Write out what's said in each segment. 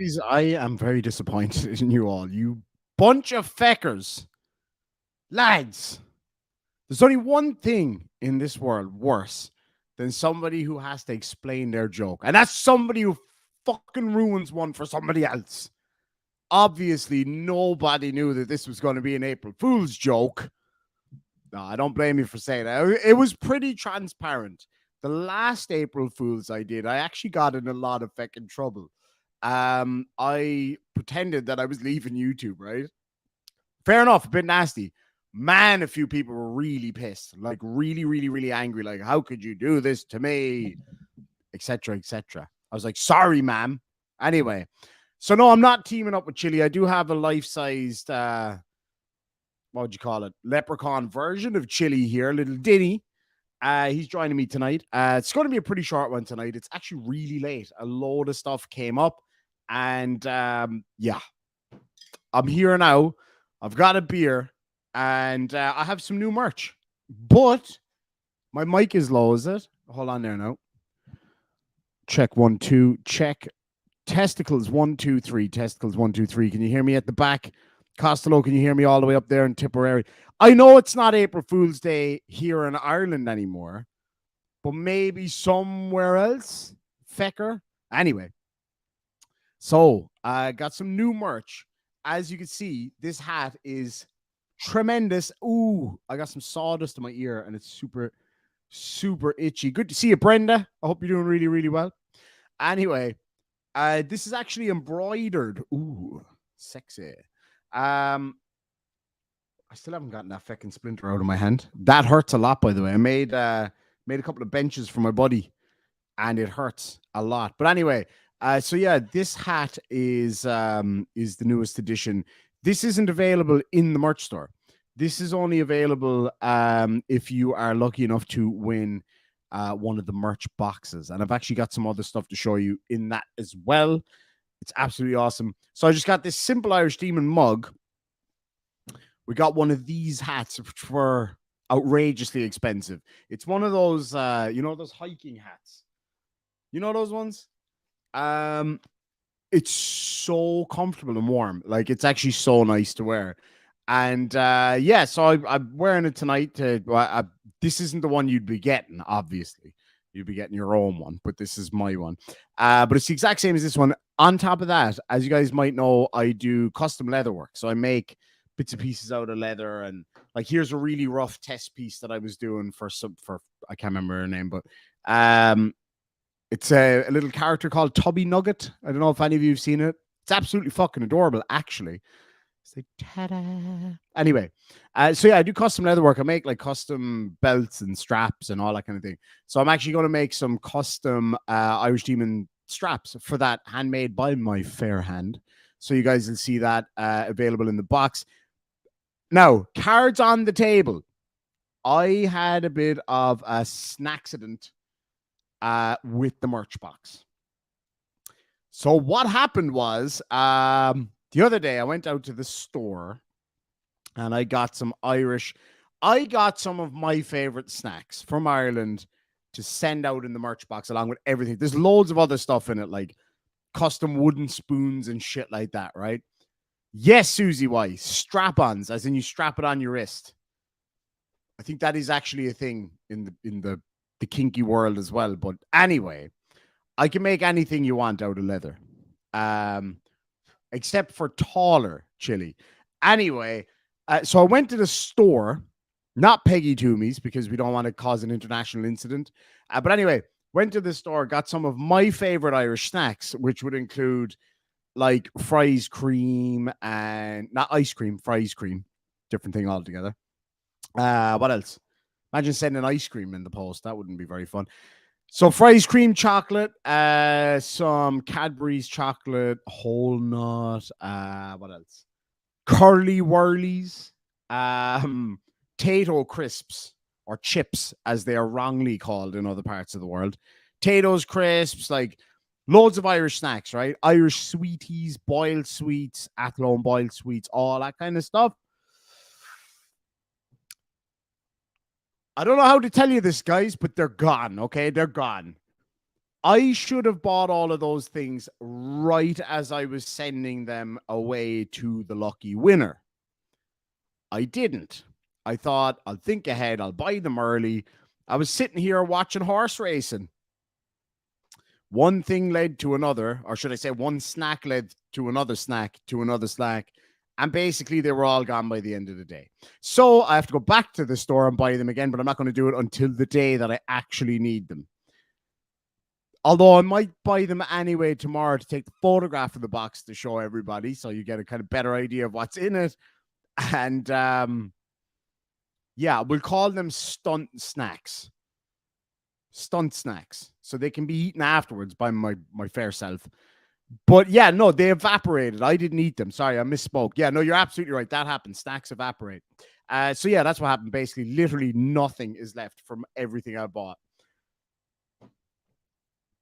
Boys, I am very disappointed in you all. You bunch of feckers. Lads, there's only one thing in this world worse than somebody who has to explain their joke, and that's somebody who fucking ruins one for somebody else. Obviously, nobody knew that this was going to be an April Fool's joke. No, I don't blame you for saying that. It was pretty transparent. The last April Fool's I did, I actually got in a lot of fucking trouble. I pretended that I was leaving YouTube, right? Fair enough, a bit nasty. Man, a few people were really pissed, like really, really, really angry. Like, how could you do this to me? Etc. Etc. I was like, sorry, ma'am. Anyway, so no, I'm not teaming up with Chille. I do have a life-sized what would you call it? Leprechaun version of Chille here, little Dinny. He's joining me tonight. It's going to be a pretty short one tonight. It's actually really late. A load of stuff came up, and yeah, I'm here now. I've got a beer, and I have some new merch. But my mic is low, is it? Hold on there now. Check 1 2. Check testicles 1 2 3. Testicles 1 2 3. Can you hear me at the back? Costello, can you hear me all the way up there in Tipperary? I know it's not April Fool's Day here in Ireland anymore, but maybe somewhere else. Fecker. Anyway, so I got some new merch. As you can see, this hat is tremendous. Ooh, I got some sawdust in my ear and it's super, super itchy. Good to see you, Brenda. I hope you're doing really, really well. Anyway, this is actually embroidered. Ooh, sexy. I still haven't gotten that fucking splinter out of my hand. That hurts a lot, by the way. I made a couple of benches for my buddy, and it hurts a lot. But anyway, so yeah, this hat is the newest edition. This isn't available in the merch store. This is only available if you are lucky enough to win one of the merch boxes. And I've actually got some other stuff to show you in that as well. It's absolutely awesome. So I just got this Simple Irish Demon mug. We got one of these hats, which were outrageously expensive. It's one of those, those hiking hats. You know those ones? It's so comfortable and warm. Like, it's actually so nice to wear. And yeah, so I'm wearing it tonight. This isn't the one you'd be getting, obviously. You'd be getting your own one, but this is my one. But it's the exact same as this one. On top of that, as you guys might know, I do custom leather work. So I make bits and pieces out of leather, and like here's a really rough test piece that I was doing for I can't remember her name, but it's a little character called Tubby Nugget. I don't know if any of you have seen it. It's absolutely fucking adorable, actually. It's like, ta-da. Anyway, so yeah, I do custom leather work. I make like custom belts and straps and all that kind of thing. So I'm actually going to make some custom Irish Demon straps for that, handmade by my fair hand. So you guys will see that available in the box. Now, cards on the table. I had a bit of a snacksident with the merch box. So what happened was the other day I went out to the store and I got some of my favorite snacks from Ireland to send out in the merch box along with everything. There's loads of other stuff in it, like custom wooden spoons and shit like that, right? Yes, Susie Y, strap-ons, as in you strap it on your wrist. I think that is actually a thing in the kinky world as well. But anyway, I can make anything you want out of leather, except for taller Chille. Anyway, so I went to the store, not Peggy Toomey's because we don't want to cause an international incident. But anyway, went to the store, got some of my favorite Irish snacks, which would include like fries cream and not ice cream, fries cream, different thing altogether. What else? Imagine sending ice cream in the post. That wouldn't be very fun. So fries cream chocolate, some Cadbury's chocolate, whole nut, what else? Curly Whirlies, Tato crisps or chips, as they are wrongly called in other parts of the world. Tato's crisps, like loads of Irish snacks, right? Irish sweeties, boiled sweets, Athlone boiled sweets, all that kind of stuff. I don't know how to tell you this, guys, but they're gone, okay? They're gone. I should have bought all of those things right as I was sending them away to the lucky winner. I didn't. I thought, I'll think ahead, I'll buy them early. I was sitting here watching horse racing. One thing led to another, or should I say, one snack led to another snack, to another snack. And basically, they were all gone by the end of the day. So I have to go back to the store and buy them again, but I'm not going to do it until the day that I actually need them. Although I might buy them anyway tomorrow to take the photograph of the box to show everybody, so you get a kind of better idea of what's in it. And yeah, we'll call them stunt snacks. Stunt snacks. So they can be eaten afterwards by my fair self. But yeah, no, they evaporated. I didn't eat them. Sorry, I misspoke. Yeah, no, you're absolutely right. That happened. Snacks evaporate. So yeah, that's what happened. Basically, literally nothing is left from everything I bought.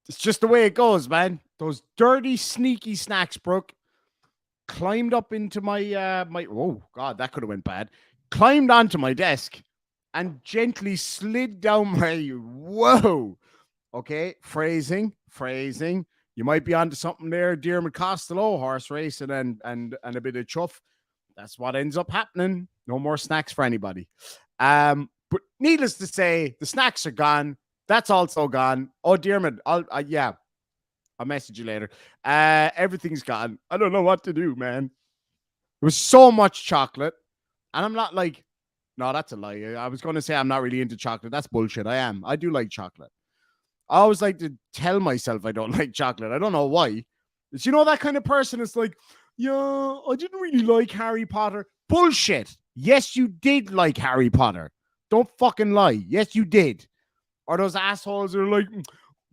It's just the way it goes, man. Those dirty, sneaky snacks, Brooke, climbed up into my oh god, that could have went bad. Climbed onto my desk and gently slid down my whoa. Okay, phrasing. You might be onto something there, dear McCostello, horse racing and a bit of chuff. That's what ends up happening. No more snacks for anybody. But needless to say, the snacks are gone. That's also gone. Oh, Dearman, I'll message you later. Everything's gone. I don't know what to do, man. There was so much chocolate. And I'm not like, no, that's a lie. I was going to say I'm not really into chocolate. That's bullshit. I am. I do like chocolate. I always like to tell myself I don't like chocolate. I don't know why. It's, you know, that kind of person is like, yeah, I didn't really like Harry Potter. Bullshit. Yes, you did like Harry Potter. Don't fucking lie. Yes, you did. Or those assholes are like,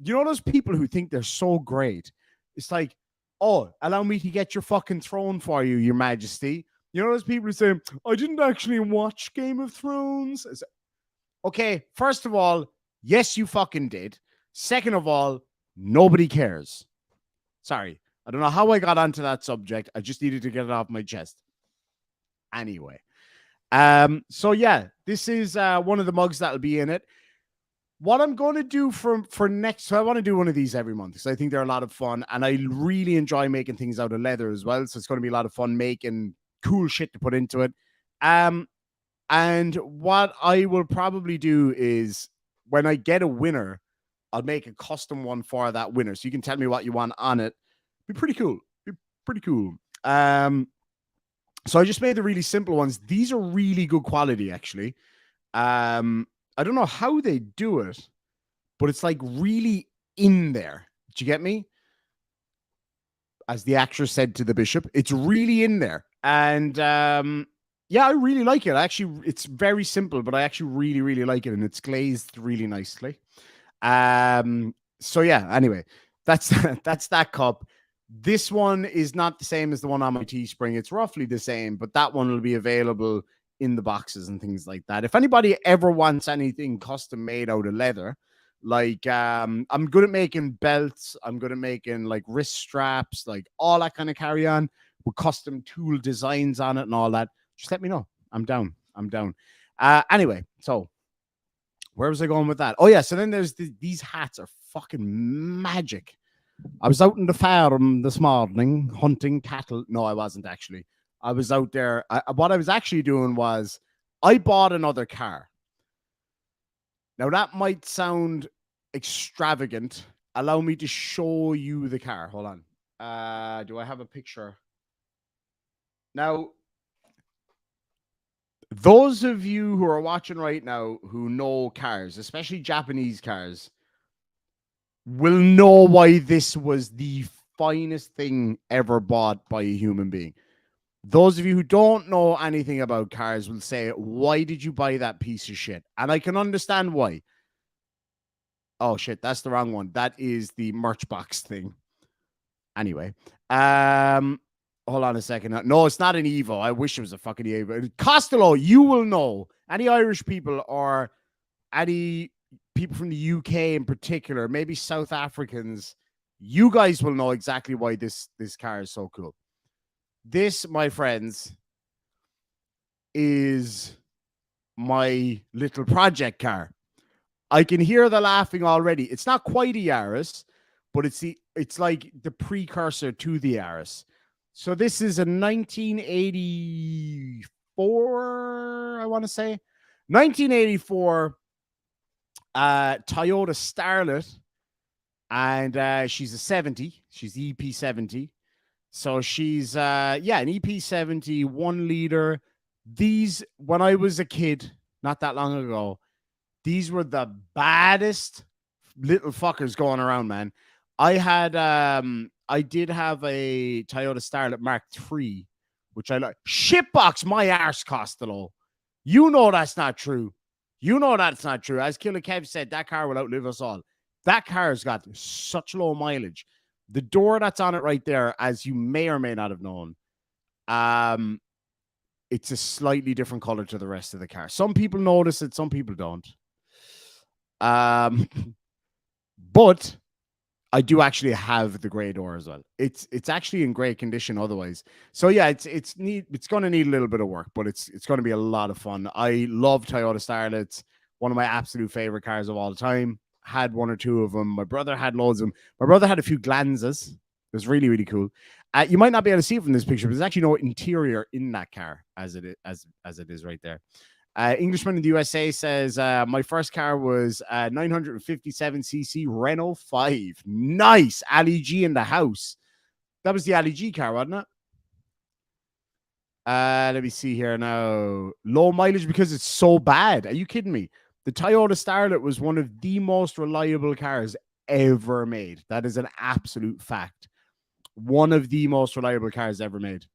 you know, those people who think they're so great. It's like, oh, allow me to get your fucking throne for you, your majesty. You know those people who say, I didn't actually watch Game of Thrones. Okay, first of all, yes, you fucking did. Second of all, nobody cares. Sorry. I don't know how I got onto that subject. I just needed to get it off my chest. Anyway. So yeah, this is one of the mugs that'll be in it. What I'm going to do for next, so I want to do one of these every month because I think they're a lot of fun and I really enjoy making things out of leather as well. So it's going to be a lot of fun making cool shit to put into it. And what I will probably do is when I get a winner, I'll make a custom one for that winner. So you can tell me what you want on it. Be pretty cool. So I just made the really simple ones. These are really good quality, actually. I don't know how they do it, but it's like really in there. Do you get me? As the actress said to the bishop, it's really in there. And yeah, I really like it. Actually, it's very simple, but I actually really, really like it. And it's glazed really nicely. So yeah, anyway, that's that cup. This one is not the same as the one on my Teespring. It's roughly the same, but that one will be available in the boxes and things like that. If anybody ever wants anything custom made out of leather, like I'm good at making belts, I'm good at making like wrist straps, like all that kind of carry on with custom tool designs on it and all that, just let me know. I'm down. Anyway, so where was I going with that? Oh yeah, so then there's these hats are fucking magic. I was out in the farm this morning hunting cattle. No, I wasn't actually. I was out there. What I was actually doing was I bought another car. Now, that might sound extravagant. Allow me to show you the car. Hold on. Do I have a picture? Now, those of you who are watching right now who know cars, especially Japanese cars, will know why this was the finest thing ever bought by a human being. Those of you who don't know anything about cars will say, why did you buy that piece of shit? And I can understand why. Oh, shit, that's the wrong one. That is the merch box thing. Anyway, hold on a second. No, it's not an Evo. I wish it was a fucking Evo. Costello, you will know. Any Irish people or any people from the UK in particular, maybe South Africans, you guys will know exactly why this car is so cool. This, my friends, is my little project car. I can hear the laughing already. It's not quite a Yaris, but it's like the precursor to the Yaris. So this is a 1984, I want to say. 1984 Toyota Starlet, and she's a 70. She's EP70. So she's an EP70 1 liter. These, when I was a kid, not that long ago, these were the baddest little fuckers going around, man. I did have a Toyota Starlet Mark III, which I like. Shitbox my arse cost it all. You know that's not true. You know that's not true. As Killer Kev said, that car will outlive us all. That car's got such low mileage. The door that's on it right there, as you may or may not have known, it's a slightly different color to the rest of the car. Some people notice it, some people don't. But I do actually have the gray door as well. It's actually in great condition otherwise. So yeah, it's going to need a little bit of work, but it's going to be a lot of fun. I love Toyota Starlets. One of my absolute favorite cars of all time. Had 1 or 2 of them. My brother had loads of them. My brother had a few Glanzas. It was really, really cool. You might not be able to see it from this picture, but there's actually no interior in that car as it is right there. Englishman in the USA says, my first car was 957cc Renault 5. Nice. Ali G in the house. That was the Ali G car, wasn't it? Let me see here now. Low mileage because it's so bad. Are you kidding me? The Toyota Starlet was one of the most reliable cars ever made. That is an absolute fact. One of the most reliable cars ever made.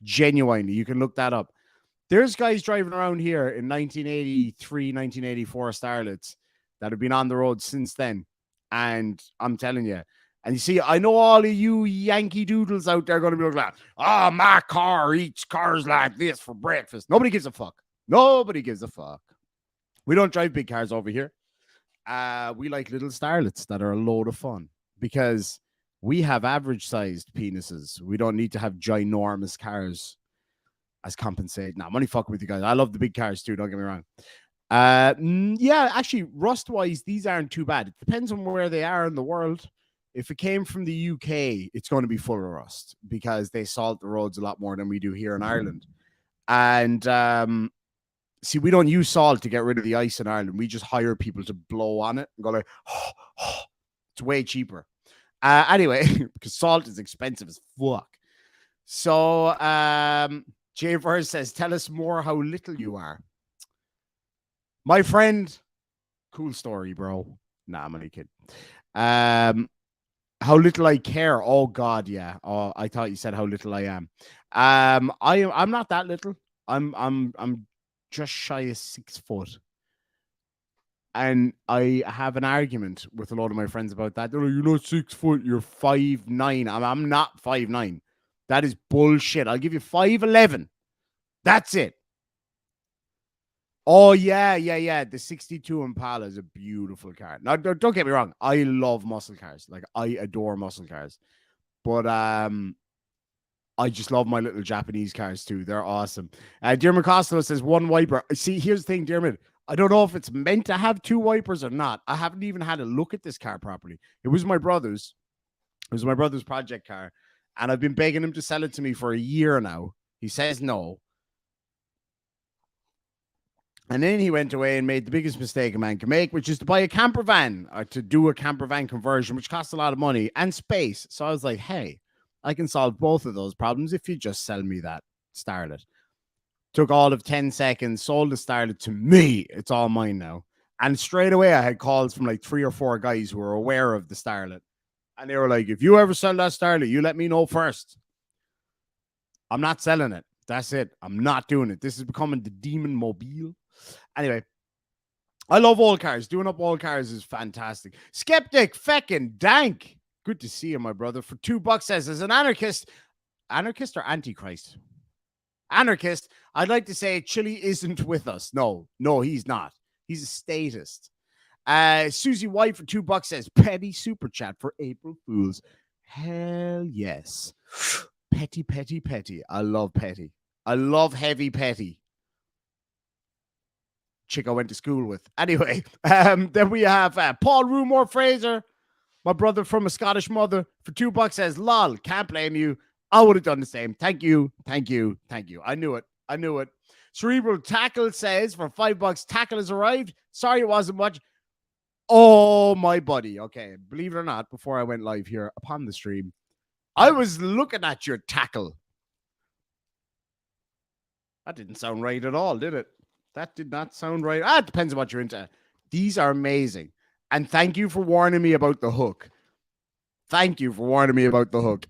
Genuinely. You can look that up. There's guys driving around here in 1983, 1984 Starlets that have been on the road since then. And I'm telling you, and you see, I know all of you Yankee doodles out there going to be like, oh, my car eats cars like this for breakfast. Nobody gives a fuck. Nobody gives a fuck. We don't drive big cars over here. We like little Starlets that are a load of fun because we have average-sized penises. We don't need to have ginormous cars as compensate. Nah, I'm only fucking with you guys. I love the big cars too, don't get me wrong. Yeah, actually, rust-wise, these aren't too bad. It depends on where they are in the world. If it came from the UK, it's going to be full of rust because they salt the roads a lot more than we do here in Ireland. And see, we don't use salt to get rid of the ice in Ireland. We just hire people to blow on it and go like, it's way cheaper. Anyway, because salt is expensive as fuck. So, Jay Verse says, tell us more how little you are. My friend, cool story, bro. Nah, I'm only kidding. How little I care. Oh God, yeah. Oh, I thought you said how little I am. I'm not that little. I'm just shy of 6 foot. And I have an argument with a lot of my friends about that. They're like, you're not 6 foot, you're 5'9". I'm not 5'9". That is bullshit. I'll give you 5'11". That's it. Oh, yeah. The 62 Impala is a beautiful car. Now, don't get me wrong. I love muscle cars. Like, I adore muscle cars. But I just love my little Japanese cars, too. They're awesome. Dermot Costello says, 1 wiper. See, here's the thing, Dermot. I don't know if it's meant to have 2 wipers or not. I haven't even had a look at this car properly. It was my brother's. It was my brother's project car. And I've been begging him to sell it to me for a year now. He says no. And then he went away and made the biggest mistake a man can make, which is to buy a camper van or to do a camper van conversion, which costs a lot of money and space. So I was like, hey, I can solve both of those problems if you just sell me that Starlet. Took all of 10 seconds, sold the Starlet to me. It's all mine now. And straight away, I had calls from like 3 or 4 guys who were aware of the Starlet. And they were like, if you ever sell that Starlet, you let me know first. I'm not selling it. That's it. I'm not doing it. This is becoming the demon mobile. Anyway, I love old cars. Doing up old cars is fantastic. Skeptic, feckin' dank. Good to see you, my brother. For $2 says, as an anarchist or antichrist? Anarchist, I'd like to say Chille isn't with us. No, he's not. He's a statist. Susie White for $2 says, petty super chat for April Fools. Hell yes. Petty, petty, petty. I love petty. I love heavy petty. Chick I went to school with. Anyway, then we have Paul Rumor Fraser. My brother from a Scottish mother for $2 says, lol, can't blame you. I would have done the same. Thank you. Thank you. Thank you. I knew it. I knew it. Cerebral Tackle says for $5, tackle has arrived. Sorry it wasn't much. Oh, my buddy. Okay. Believe it or not, before I went live here upon the stream, I was looking at your tackle. That didn't sound right at all, did it? That did not sound right. It depends on what you're into. These are amazing. And thank you for warning me about the hook. Thank you for warning me about the hook.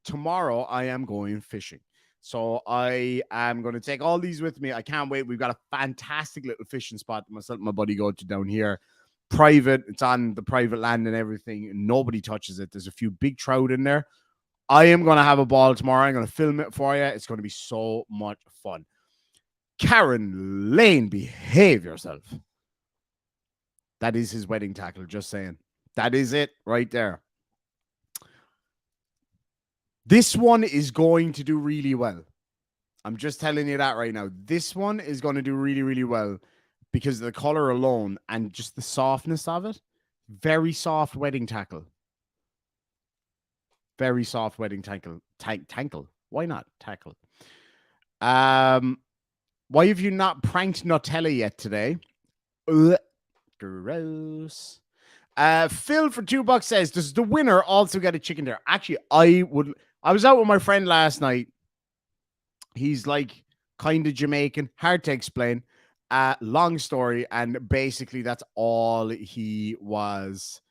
Tomorrow I am going fishing. So I am going to take all these with me. I can't wait. We've got a fantastic little fishing spot that myself and my buddy go to down here. Private. It's on the private land and everything. Nobody touches it. There's a few big trout in there. I am going to have a ball tomorrow. I'm going to film it for you. It's going to be so much fun. Karen Lane, behave yourself. That is his wedding tackle, just saying. That is it right there. This one is going to do really well. I'm just telling you that right now. This one is going to do really, really well because of the color alone and just the softness of it. Very soft wedding tackle. Very soft wedding tackle. Tackle. Why not tackle? Why have you not pranked Nutella yet today? Ugh, gross. Phil for $2 says, does the winner also get a chicken dinner? Actually, I was out with my friend last night. He's like kind of Jamaican, hard to explain. Long story, and basically that's all he was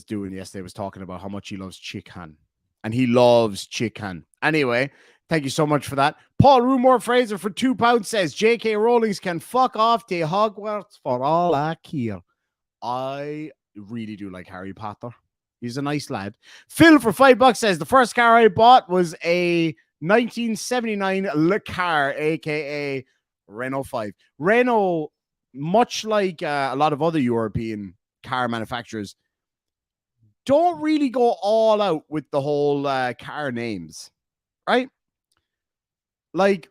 doing yesterday, was talking about how much he loves chicken. And he loves chicken. Anyway, thank you so much for that. Paul Rumor Fraser for £2 says, J.K. Rowling's can fuck off to Hogwarts for all I care. I really do like Harry Potter. He's a nice lad. Phil for $5 says, the first car I bought was a 1979 Le Car, a.k.a. Renault 5. Renault, much like a lot of other European car manufacturers, don't really go all out with the whole car names, right? Like,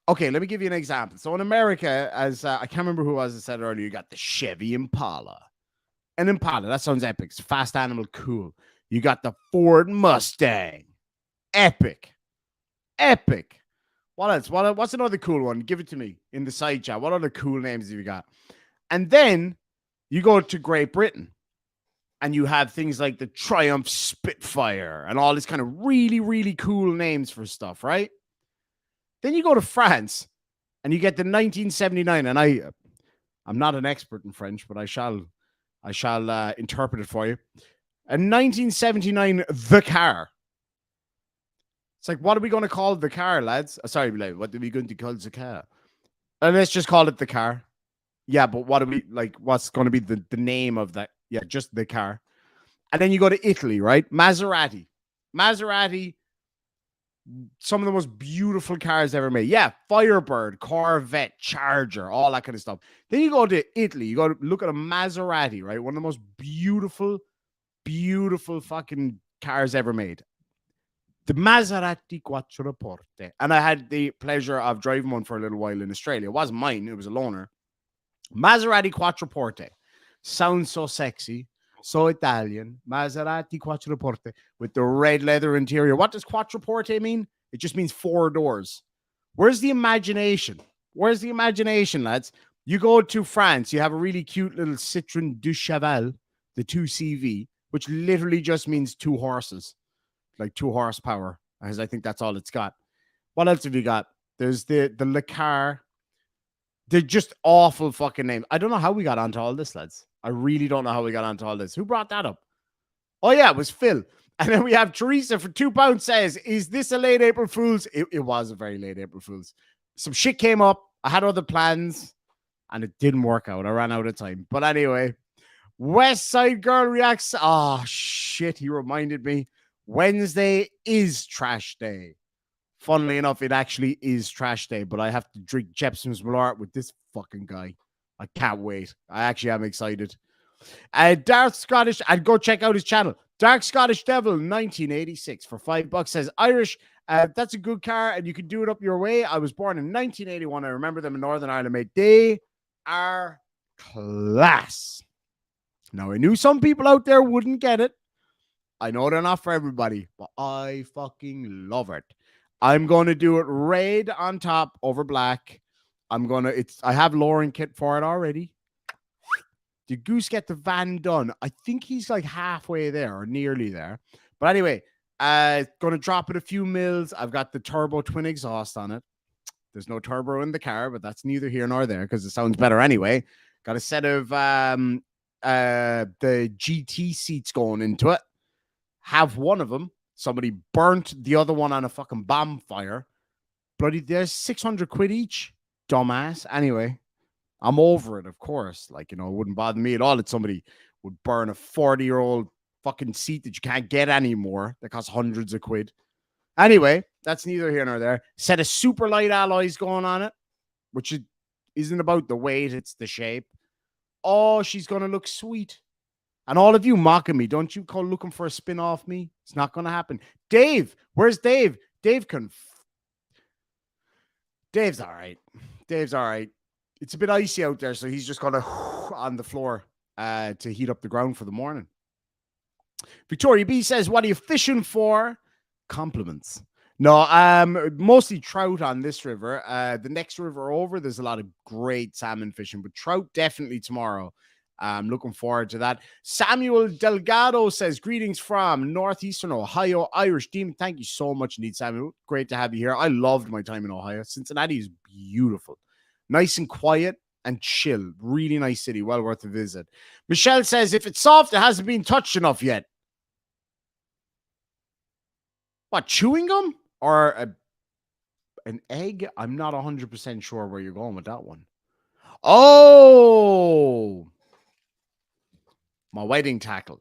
okay, let me give you an example. So in America, as I can't remember who it was that said earlier, you got the Chevy Impala. An Impala, that sounds epic. It's fast animal, cool. You got the Ford Mustang. Epic. Epic. What else? What's another cool one? Give it to me in the side chat. What other cool names have you got? And then you go to Great Britain and you have things like the Triumph Spitfire and all this kind of really, really cool names for stuff, right? Then you go to France and you get the 1979. And I'm not an expert in French, but I shall interpret it for you. A 1979 The Car. It's like, what are we going to call the car, lads? Sorry, what are we going to call the car? And let's just call it the car. Yeah, but what are we like? What's going to be the name of that? Yeah, just the car. And then you go to Italy, right? Maserati. Some of the most beautiful cars ever made. Yeah, Firebird, Corvette, Charger, all that kind of stuff. Then you go to Italy. You go to look at a Maserati, right? One of the most beautiful, beautiful fucking cars ever made. The Maserati Quattroporte. And I had the pleasure of driving one for a little while in Australia. It wasn't mine. It was a loaner. Maserati Quattroporte. Sounds so sexy. So Italian. Maserati Quattroporte. With the red leather interior. What does Quattroporte mean? It just means 4 doors. Where's the imagination? Where's the imagination, lads? You go to France. You have a really cute little Citroën du Cheval. The 2CV. Which literally just means 2 horses. Like 2 horsepower, as I think that's all it's got. What else have you got? There's the Le Car. They're just awful fucking names. I don't know how we got onto all this, lads. I really don't know how we got onto all this. Who brought that up? Oh, yeah, it was Phil. And then we have Teresa for £2 says, is this a late April Fool's? It was a very late April Fool's. Some shit came up. I had other plans, and it didn't work out. I ran out of time. But anyway, West Side Girl reacts. Oh, shit, he reminded me. Wednesday is trash day. Funnily enough, it actually is trash day, but I have to drink Jepson's Malort with this fucking guy. I can't wait. I actually am excited. Dark Scottish, I'd go check out his channel. Dark Scottish Devil 1986 for $5 says, Irish, that's a good car and you can do it up your way. I was born in 1981. I remember them in Northern Ireland, mate. They are class. Now, I knew some people out there wouldn't get it. I know they're not for everybody, but I fucking love it. I'm going to do it red on top over black. I have Lauren kit for it already. Did Goose get the van done? I think he's like halfway there or nearly there. But anyway, going to drop it a few mils. I've got the turbo twin exhaust on it. There's no turbo in the car, but that's neither here nor there because it sounds better anyway. Got a set of the GT seats going into it. Have one of them. Somebody burnt the other one on a fucking bonfire. Bloody, there's 600 quid each. Dumbass. Anyway, I'm over it, of course. Like, it wouldn't bother me at all that somebody would burn a 40-year-old fucking seat that you can't get anymore that costs hundreds of quid. Anyway, that's neither here nor there. Set of super light alloys going on it, which isn't about the weight, it's the shape. Oh, she's going to look sweet. And all of you mocking me, don't you call looking for a spin off me? It's not going to happen. Dave, where's Dave? Dave's all right. Dave's all right. It's a bit icy out there, so he's just going to on the floor to heat up the ground for the morning. Victoria B says, what are you fishing for? Compliments. No, mostly trout on this river. The next river over, there's a lot of great salmon fishing, but trout definitely tomorrow. I'm looking forward to that. Samuel Delgado says, greetings from Northeastern Ohio, Irish Demon. Thank you so much, indeed, Samuel. Great to have you here. I loved my time in Ohio. Cincinnati is beautiful. Nice and quiet and chill. Really nice city. Well worth a visit. Michelle says, if it's soft, it hasn't been touched enough yet. What, chewing gum? Or an egg? I'm not 100% sure where you're going with that one. Oh! My wedding tackle.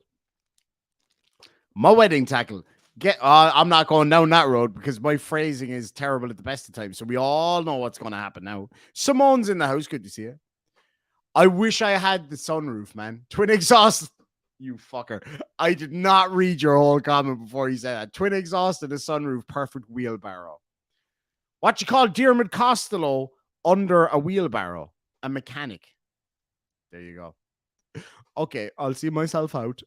I'm not going down that road because my phrasing is terrible at the best of times. So we all know what's going to happen now. Simone's in the house. Good to see you. I wish I had the sunroof, man. Twin exhaust. You fucker. I did not read your whole comment before you said that. Twin exhaust and a sunroof. Perfect wheelbarrow. What you call Diarmuid Costello under a wheelbarrow? A mechanic. There you go. Okay, I'll see myself out.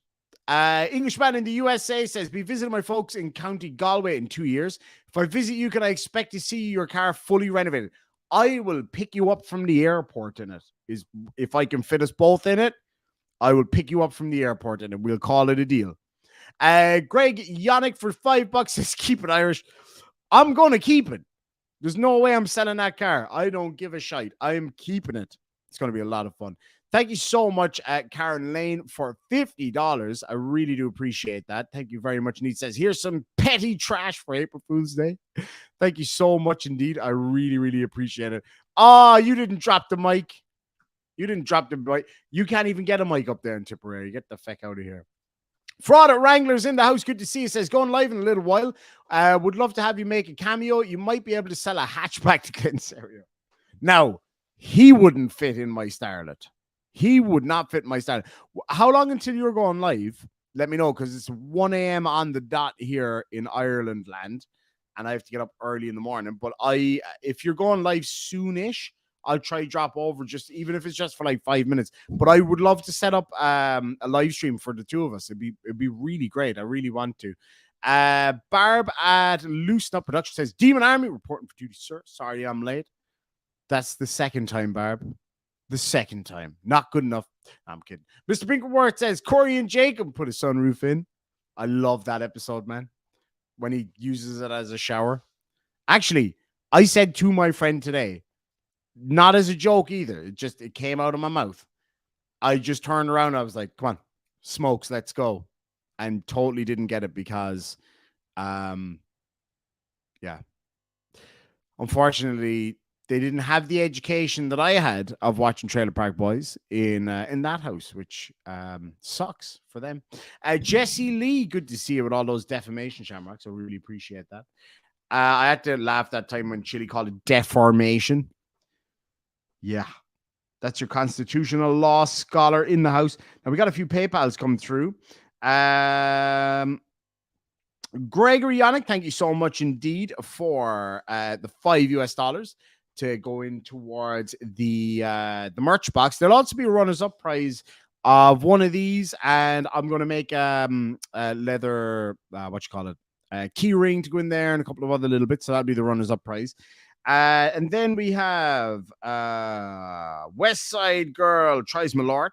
Englishman in the USA says, be visiting my folks in County Galway in 2 years. If I visit you, can I expect to see your car fully renovated? I will pick you up from the airport in it. If I can fit us both in it, I will pick you up from the airport in it. We'll call it a deal. Greg Yannick for $5 says, keep it Irish. I'm going to keep it. There's no way I'm selling that car. I don't give a shite. I'm keeping it. It's going to be a lot of fun. Thank you so much, Karen Lane, for $50. I really do appreciate that. Thank you very much. And he says, here's some petty trash for April Fool's Day. Thank you so much indeed. I really, really appreciate it. Oh, you didn't drop the mic. You didn't drop the mic. You can't even get a mic up there in Tipperary. Get the feck out of here. Fraud at Wranglers in the house. Good to see you. Says, going live in a little while. Would love to have you make a cameo. You might be able to sell a hatchback to Glensario. Now, he wouldn't fit in my Starlet. He would not fit my Starlet. How long until you're going live? Let me know, because it's 1 a.m. on the dot here in Ireland land, and I have to get up early in the morning. But if you're going live soonish, I'll try drop over, just even if it's just for like 5 minutes. But I would love to set up a live stream for the two of us. It'd be really great. I really want to. Barb at Loosen Up Production says, Demon Army reporting for duty, sir. Sorry I'm late. That's the second time, Barb. The second time. Not good enough. I'm kidding. Mr. Brinkworth says, Corey and Jacob put a sunroof in. I love that episode, man. When he uses it as a shower. Actually, I said to my friend today, not as a joke either. It came out of my mouth. I just turned around. I was like, come on, smokes, let's go. And totally didn't get it because, yeah. Unfortunately, they didn't have the education that I had of watching Trailer Park Boys in that house, which sucks for them. Jesse Lee, good to see you with all those defamation shamrocks. I really appreciate that. I had to laugh that time when Chille called it deformation. Yeah, that's your constitutional law scholar in the house. Now, we got a few PayPals coming through. Gregory Yannick, thank you so much indeed for the $5 to go in towards the merch box. There'll also be a runners-up prize of one of these, and I'm going to make a leather, what you call it, a key ring to go in there, and a couple of other little bits. So that'll be the runners-up prize. And then we have West Side Girl Tries Malort.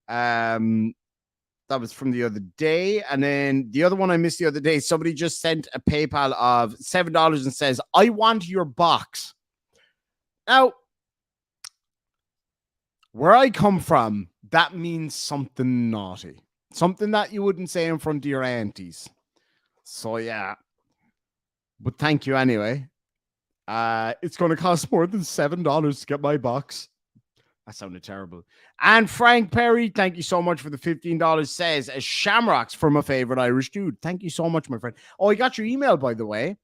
That was from the other day. And then the other one I missed the other day, somebody just sent a PayPal of $7 and says, I want your box. Now, where I come from, that means something naughty. Something that you wouldn't say in front of your aunties. So, yeah. But thank you anyway. It's going to cost more than $7 to get my box. That sounded terrible. And Frank Perry, thank you so much for the $15, says, Shamrocks for my favorite Irish dude. Thank you so much, my friend. Oh, I got your email, by the way.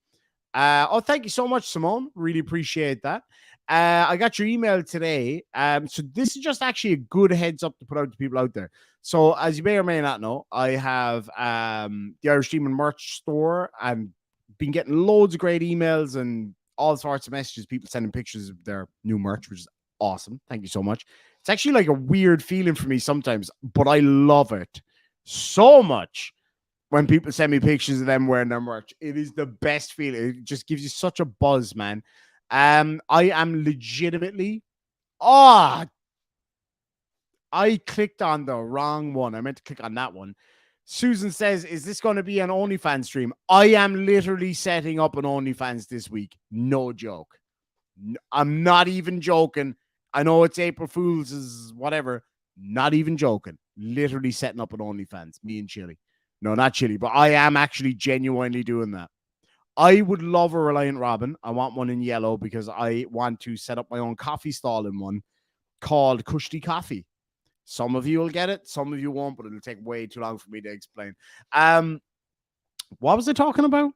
Thank you so much, Simone. Really appreciate that. I got your email today. So this is just actually a good heads up to put out to people out there. So as you may or may not know, I have the Irish Demon merch store and been getting loads of great emails and all sorts of messages, people sending pictures of their new merch, which is awesome. Thank you so much. It's actually like a weird feeling for me sometimes, but I love it so much when people send me pictures of them wearing their merch. It is the best feeling. It just gives you such a buzz, man. I am legitimately I clicked on the wrong one. I meant to click on that one. Susan says, is this going to be an OnlyFans stream? I am literally setting up an OnlyFans this week. No joke. I'm not even joking. I know it's April Fool's is whatever. Not even joking. Literally setting up an OnlyFans. Me and Chille. No, not Chille, but I am actually genuinely doing that. I would love a Reliant Robin. I want one in yellow because I want to set up my own coffee stall in one called Kushti Coffee. Some of you will get it. Some of you won't, but it'll take way too long for me to explain. What was I talking about?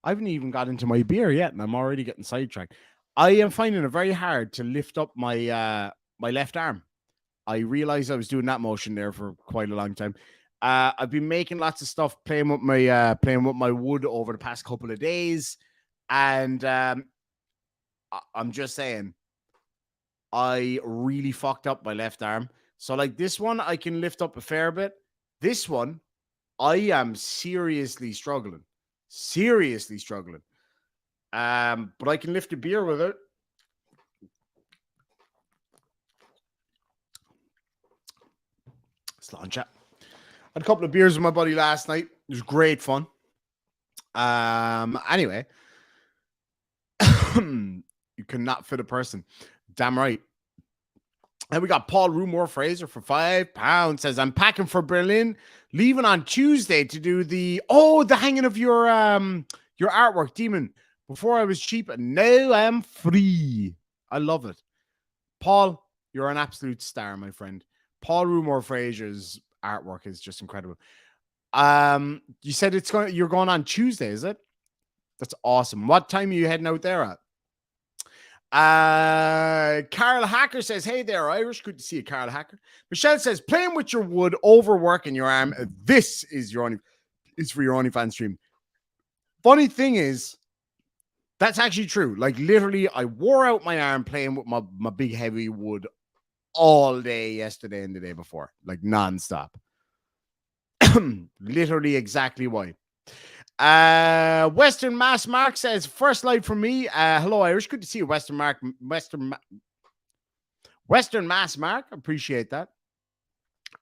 I haven't even got into my beer yet, and I'm already getting sidetracked. I am finding it very hard to lift up my my left arm. I realized I was doing that motion there for quite a long time. I've been making lots of stuff, playing with my wood over the past couple of days, and I'm just saying, I really fucked up my left arm. So like this one, I can lift up a fair bit. This one, I am seriously struggling. Seriously struggling. But I can lift a beer with it. Slancha. Had a couple of beers with my buddy last night. It was great fun. Anyway. You cannot fit a person. Damn right. And we got Paul Rumor Fraser for £5. Says, I'm packing for Berlin, leaving on Tuesday to do the hanging of your artwork, Demon. Before I was cheap, and now I'm free. I love it. Paul, you're an absolute star, my friend. Paul Rumor Fraser's artwork is just incredible. You said you're going on Tuesday, is it? That's awesome. What time are you heading out there at? Carl Hacker says, hey there, Irish. Good to see you, Carl Hacker. Michelle says, playing with your wood, overworking your arm. This is for your OnlyFans stream. Funny thing is, that's actually true. Like literally, I wore out my arm playing with my big heavy wood all day yesterday and the day before, like nonstop. Literally exactly why. Western Mass Mark says, first live from me. Hello, Irish. Good to see you, Western Mass Mark. Appreciate that.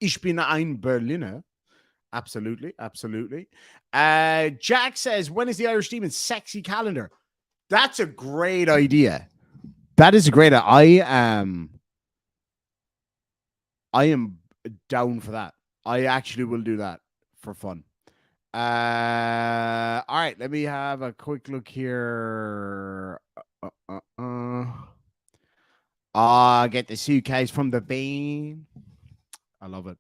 Ich bin ein Berliner. Absolutely, absolutely. Jack says, when is the Irish Demon sexy calendar? That's a great idea. That is a great idea. I am down for that. I actually will do that for fun. All right, let me have a quick look here. Get the suitcase from the van. I love it.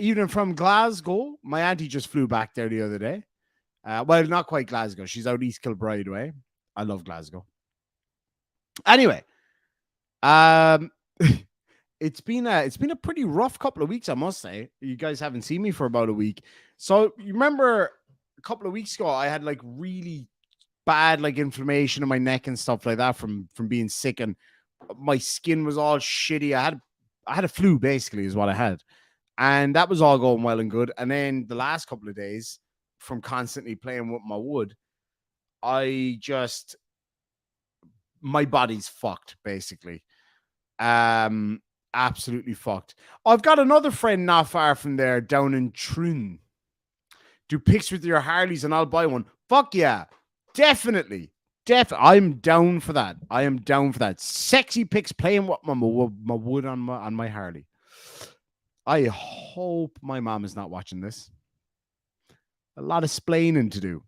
Even from Glasgow, my auntie just flew back there the other day. Well, not quite Glasgow. She's out East Kilbride way. I love Glasgow. Anyway, it's been a pretty rough couple of weeks, I must say. You guys haven't seen me for about a week. So you remember a couple of weeks ago, I had like really bad like inflammation in my neck and stuff like that from being sick, and my skin was all shitty. I had I had a flu, basically, is what I had. And that was all going well and good. And then the last couple of days, from constantly playing with my wood, I just, my body's fucked, basically. Um, Absolutely fucked. I've got another friend not far from there down in Troon. Do pics with your Harleys and I'll buy one. Fuck yeah. Definitely. I'm down for that. I am down for that. Sexy pics playing with my wood on my Harley. I hope my mom is not watching this. A lot of splaining to do.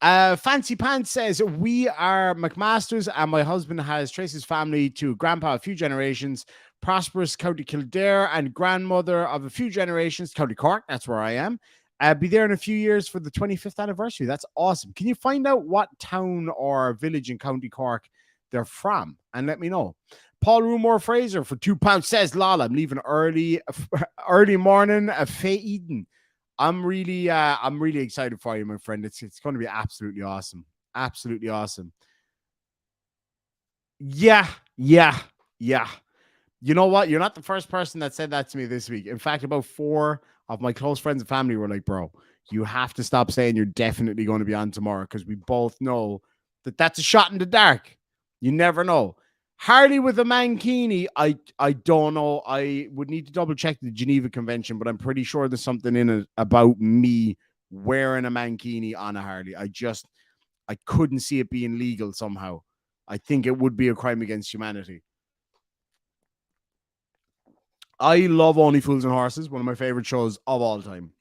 Fancy Pants says, we are McMasters and my husband has traced his family to grandpa a few generations, prosperous County Kildare, and grandmother of a few generations, County Cork. That's where I am. I'll be there in a few years for the 25th anniversary. That's awesome. Can you find out what town or village in County Cork they're from and let me know? Paul Rumor Fraser for £2 says, Lol, I'm leaving early morning at Faye Eden. I'm really excited for you, my friend. It's going to be absolutely awesome. Absolutely awesome. Yeah. You know what? You're not the first person that said that to me this week. In fact, about 4 of my close friends and family were like, bro, you have to stop saying you're definitely going to be on tomorrow because we both know that that's a shot in the dark. You never know. Harley with a Mankini, I don't know. I would need to double check the Geneva Convention, but I'm pretty sure there's something in it about me wearing a Mankini on a Harley. I couldn't see it being legal somehow. I think it would be a crime against humanity. I love Only Fools and Horses, one of my favorite shows of all time.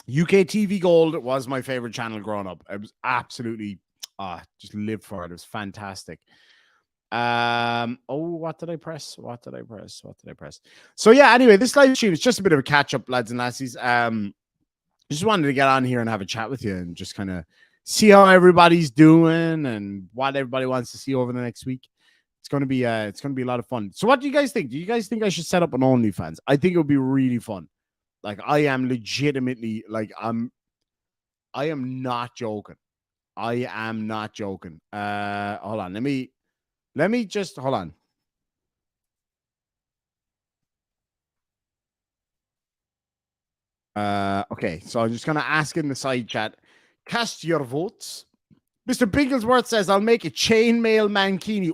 UK TV Gold was my favorite channel growing up. I was absolutely just lived for it. It was fantastic. What did I press? So yeah, anyway, this live stream is just a bit of a catch up, lads and lassies. Just wanted to get on here and have a chat with you and just kind of see how everybody's doing and what everybody wants to see over the next week. It's gonna be a lot of fun. So what do you guys think? Do you guys think I should set up an OnlyFans? I think it would be really fun. Like, I am legitimately, like, I am not joking. I am not joking. Hold on. Let me just hold on. Okay, so I'm just gonna ask in the side chat. Cast your votes. Mr. Bigglesworth says, I'll make a chainmail mankini.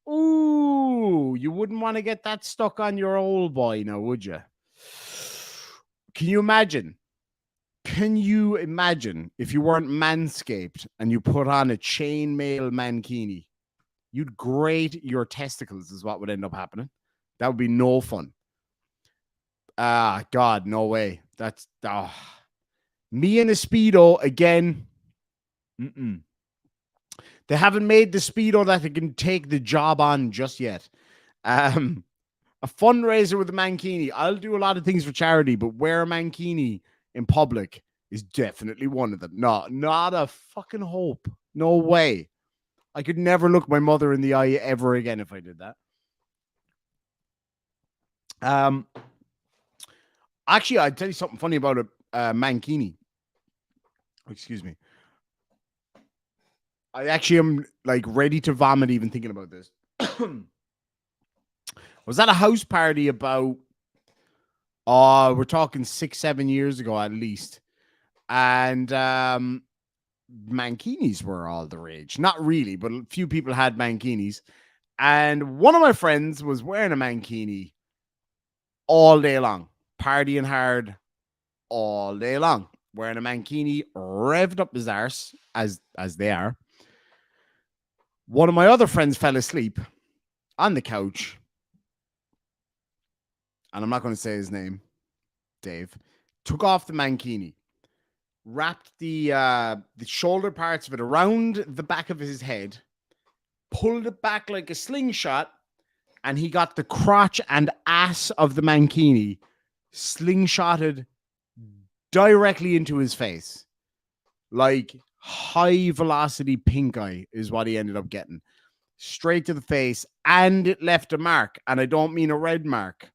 Ooh, you wouldn't want to get that stuck on your old boy now, would you? Can you imagine? Can you imagine if you weren't manscaped and you put on a chainmail mankini? You'd grate your testicles is what would end up happening. That would be no fun. God, no way. That's me in a Speedo again. They haven't made the Speedo that they can take the job on just yet. A fundraiser with a mankini. I'll do a lot of things for charity, but wear a mankini in public is definitely one of them. No, not a fucking hope. No way. I could never look my mother in the eye ever again if I did that. Actually, I'd tell you something funny about a mankini. Excuse me. I actually am like ready to vomit even thinking about this. I was at a house party about, we're talking 6-7 years ago at least. And mankinis were all the rage. Not really, but a few people had mankinis. And one of my friends was wearing a mankini all day long, partying hard all day long, wearing a mankini, revved up his arse, as they are. One of my other friends fell asleep on the couch, and I'm not going to say his name, Dave, took off the mankini, wrapped the shoulder parts of it around the back of his head, pulled it back like a slingshot, and he got the crotch and ass of the mankini slingshotted directly into his face. Like high velocity pink eye is what he ended up getting. Straight to the face, and it left a mark. And I don't mean a red mark,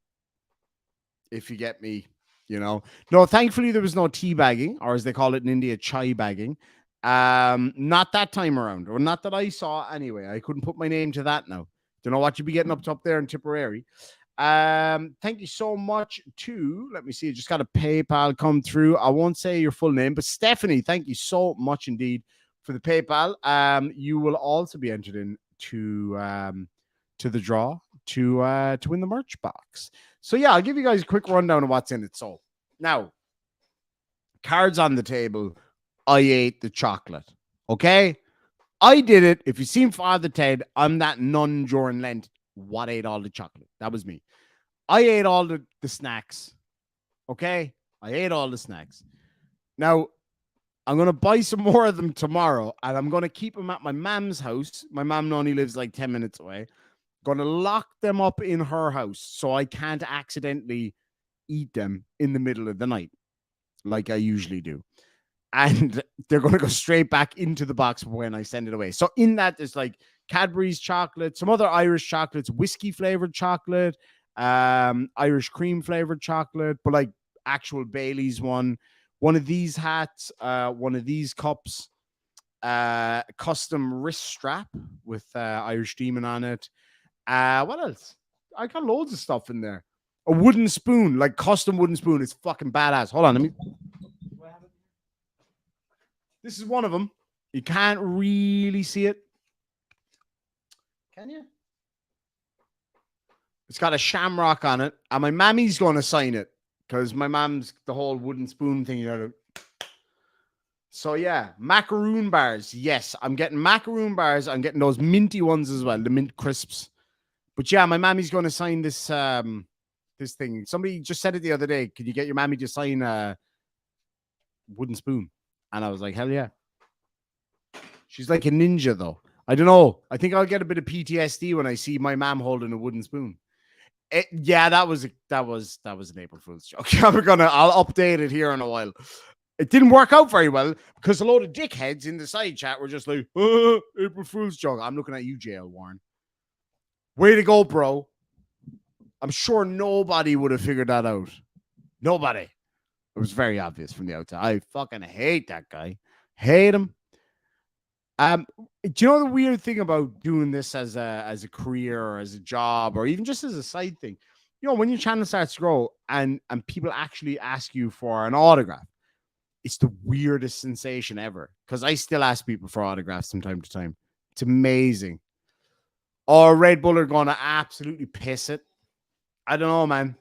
if you get me, you know. No, thankfully there was no tea bagging, or as they call it in India, chai bagging. Not that time around, or not that I saw anyway. I couldn't put my name to that now. Don't know what you'll be getting up there in Tipperary. Thank you so much to, let me see, I just got a PayPal come through. I won't say your full name, but Stephanie, thank you so much indeed for the PayPal. You will also be entered in to the draw to win the merch box. So yeah, I'll give you guys a quick rundown of what's in it. So now, cards on the table. I ate the chocolate. Okay? I did it. If you've seen Father Ted, I'm that nun during Lent. What ate all the chocolate? That was me. I ate all the snacks. Okay? I ate all the snacks. Now, I'm going to buy some more of them tomorrow, and I'm going to keep them at my mom's house. My mom only lives like 10 minutes away. Going to lock them up in her house so I can't accidentally eat them in the middle of the night like I usually do. And they're going to go straight back into the box when I send it away. So in that, there's like Cadbury's chocolate, some other Irish chocolates, whiskey flavored chocolate, Irish cream flavored chocolate, but like actual Bailey's one of these hats, one of these cups, custom wrist strap with Irish Demon on it. What else? I got loads of stuff in there. A wooden spoon, like custom wooden spoon. It's fucking badass. Hold on, let me. This is one of them. You can't really see it. Can you? It's got a shamrock on it. And my mammy's going to sign it because my mom's the whole wooden spoon thing. You know. So, yeah. Macaroon bars. Yes, I'm getting macaroon bars. I'm getting those minty ones as well, the mint crisps. But, yeah, my mammy's going to sign this this thing. Somebody just said it the other day. Could you get your mammy to sign a wooden spoon? And I was like, hell yeah. She's like a ninja, though. I don't know. I think I'll get a bit of PTSD when I see my mom holding a wooden spoon. Yeah, that was an April Fool's joke. I'll update it here in a while. It didn't work out very well because a load of dickheads in the side chat were just like, April Fool's joke. I'm looking at you, JL Warren. Way to go, bro. I'm sure nobody would have figured that out. Nobody. It was very obvious from the outside. I fucking hate that guy. Hate him. Do you know the weird thing about doing this as a career or as a job or even just as a side thing? You know, when your channel starts to grow and people actually ask you for an autograph, it's the weirdest sensation ever. Because I still ask people for autographs from time to time. It's amazing. Or Red Bull are going to absolutely piss it. I don't know, man.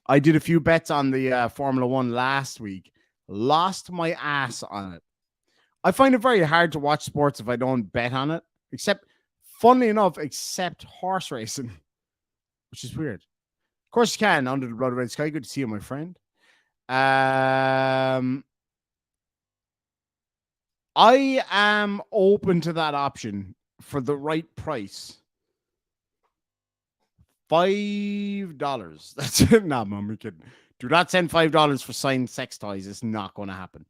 I did a few bets on the Formula One last week. Lost my ass on it. I find it very hard to watch sports if I don't bet on it. Funnily enough, except horse racing, which is weird. Of course you can, Under the Blood Red Sky. Good to see you, my friend. I am open to that option for the right price. $5. That's it. Nah, mom, you're kidding. Do not send $5 for signed sex toys. It's not going to happen.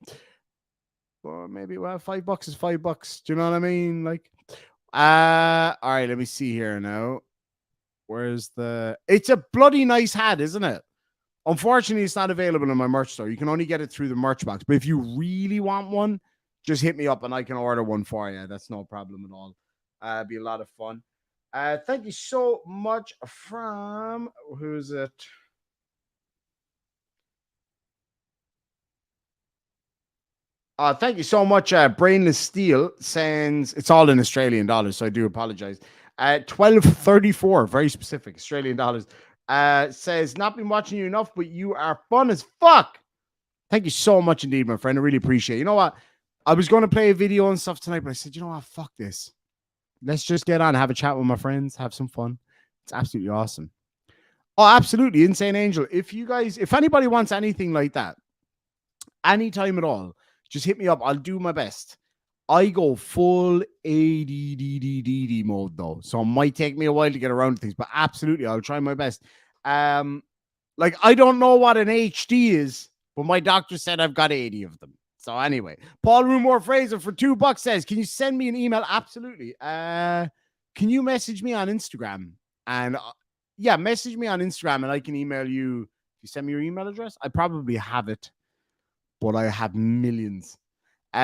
Well, maybe $5 is $5. Do you know what I mean? Like, all right. Let me see here now. Where's it's a bloody nice hat, isn't it? Unfortunately, it's not available in my merch store. You can only get it through the merch box. But if you really want one, just hit me up and I can order one for you. That's no problem at all. It'd be a lot of fun. Thank you so much from, who's it? Thank you so much. Brainless Steel sends, it's all in Australian dollars, so I do apologize. 1234, very specific Australian dollars. Says, not been watching you enough, but you are fun as fuck. Thank you so much indeed, my friend. I really appreciate it. You know what? I was going to play a video and stuff tonight, but I said, you know what? Fuck this. Let's just get on, have a chat with my friends, have some fun. It's absolutely awesome. Oh, absolutely. Insane Angel. If anybody wants anything like that, anytime at all, just hit me up. I'll do my best. I go full ADDDD mode though, so it might take me a while to get around to things, but absolutely, I'll try my best. Like I don't know what an HD is, but my doctor said I've got 80 of them. So anyway, Paul Rumor Fraser for $2 says, "Can you send me an email?" Absolutely. Can you message me on Instagram? And yeah, message me on Instagram, and I can email you. If you send me your email address, I probably have it, but I have millions.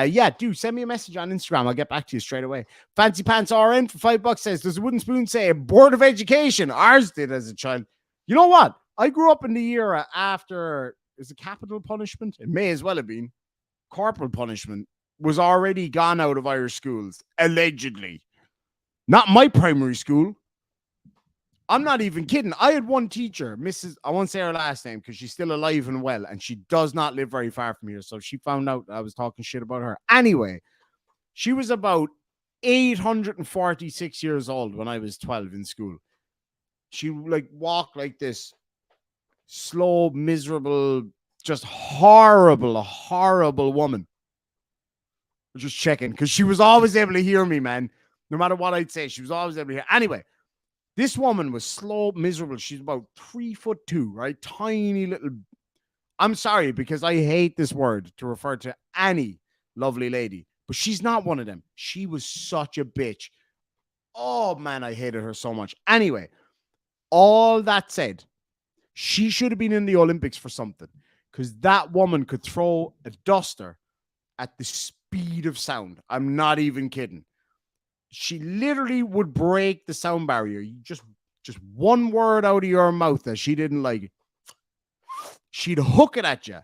Yeah, do send me a message on Instagram. I'll get back to you straight away. Fancy Pants RN for $5 says, does the wooden spoon say Board of Education? Ours did as a child. You know what? I grew up in the era after, is it capital punishment? It may as well have been. Corporal punishment was already gone out of Irish schools, allegedly. Not my primary school. I'm not even kidding. I had one teacher, Mrs. I won't say her last name because she's still alive and well, and she does not live very far from here. So she found out I was talking shit about her. Anyway, she was about 846 years old when I was 12 in school. She like walked like this, slow, miserable, just horrible, horrible woman. Just checking because she was always able to hear me, man. No matter what I'd say, she was always able to hear. Anyway, this woman was slow, miserable. She's about 3'2", right? Tiny little. I'm sorry because I hate this word to refer to any lovely lady, but she's not one of them. She was such a bitch. Oh man, I hated her so much. Anyway, all that said, she should have been in the Olympics for something because that woman could throw a duster at the speed of sound. I'm not even kidding. She literally would break the sound barrier. You just one word out of your mouth that she didn't like, she'd hook it at you.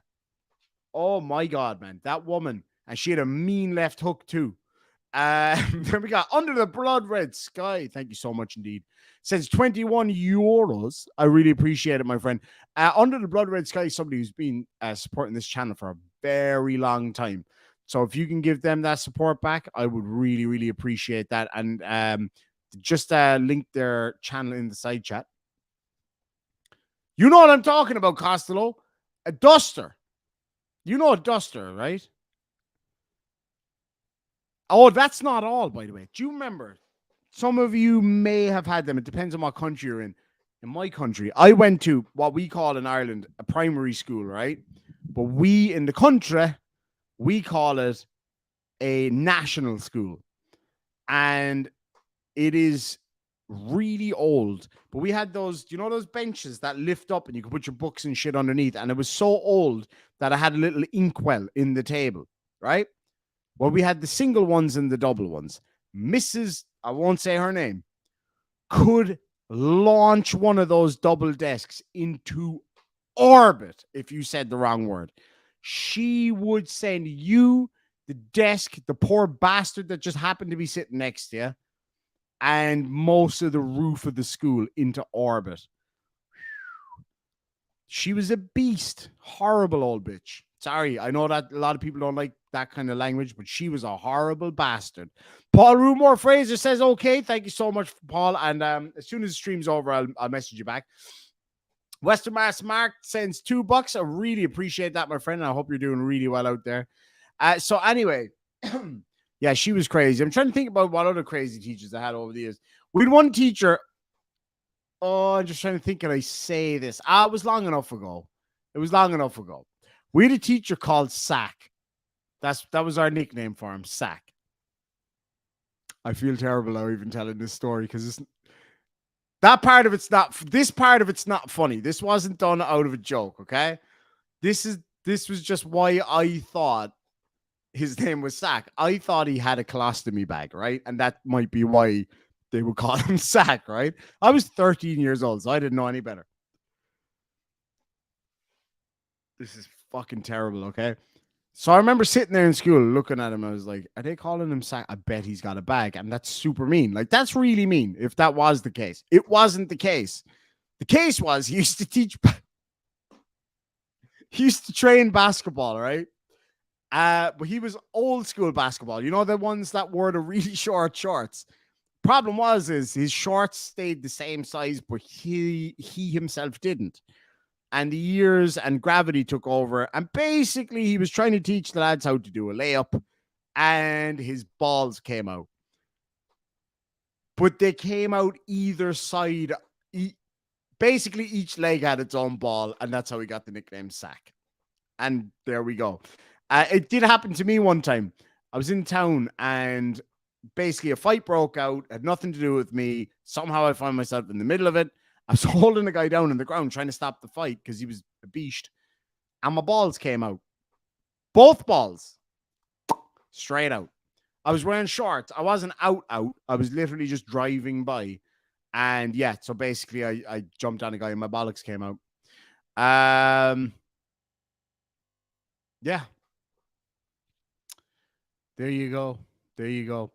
Oh my God, man. That woman. And she had a mean left hook too. Then we got Under the Blood Red Sky. Thank you so much indeed. Says 21 euros. I really appreciate it, my friend. Under the Blood Red Sky is somebody who's been supporting this channel for a very long time. So if you can give them that support back, I would really, really appreciate that. And just link their channel in the side chat. You know what I'm talking about, Costello? A duster. You know a duster, right? Oh, that's not all, by the way. Do you remember? Some of you may have had them. It depends on what country you're in. In my country, I went to what we call in Ireland a primary school, right? But we in the country, we call it a national school. And it is really old. But we had those, you know, those benches that lift up and you could put your books and shit underneath. And it was so old that I had a little inkwell in the table, right? Well, we had the single ones and the double ones. Mrs. I won't say her name, could launch one of those double desks into orbit if you said the wrong word. She would send you, the desk, the poor bastard that just happened to be sitting next to you, and most of the roof of the school into orbit. She was a beast. Horrible old bitch. Sorry, I know that a lot of people don't like that kind of language, but she was a horrible bastard. Paul Rumor Fraser says, okay, thank you so much, Paul. And as soon as the stream's over, I'll message you back. Western Mass Mark sends $2. I really appreciate that, my friend. And I hope you're doing really well out there. So anyway, yeah, she was crazy. I'm trying to think about what other crazy teachers I had over the years. We had one teacher. Oh, I'm just trying to think. Can I say this? It was long enough ago. It was long enough ago. We had a teacher called Sack. That was our nickname for him, Sack. I feel terrible now even telling this story because that part of it's not. This part of it's not funny. This wasn't done out of a joke. Okay, this was just why I thought his name was Sack. I thought he had a colostomy bag, right? And that might be why they would call him Sack, right? I was 13 years old, so I didn't know any better. This is fucking terrible, okay? So I remember sitting there in school looking at him. I was like, are they calling him Sack? I bet he's got a bag. And that's super mean. Like, that's really mean if that was the case. It wasn't the case. The case was he used to teach, he used to train basketball, right? But he was old school basketball. You know, the ones that wore the really short shorts. Problem was his shorts stayed the same size, but he himself didn't. And the years and gravity took over. And basically, he was trying to teach the lads how to do a layup. And his balls came out. But they came out either side. Basically, each leg had its own ball. And that's how he got the nickname Sack. And there we go. It did happen to me one time. I was in town and basically a fight broke out. Had nothing to do with me. Somehow I found myself in the middle of it. I was holding a guy down on the ground trying to stop the fight because he was a beast. And my balls came out. Both balls. Straight out. I was wearing shorts. I wasn't out. I was literally just driving by. And yeah, so basically I jumped on a guy and my bollocks came out. Yeah. There you go. There you go.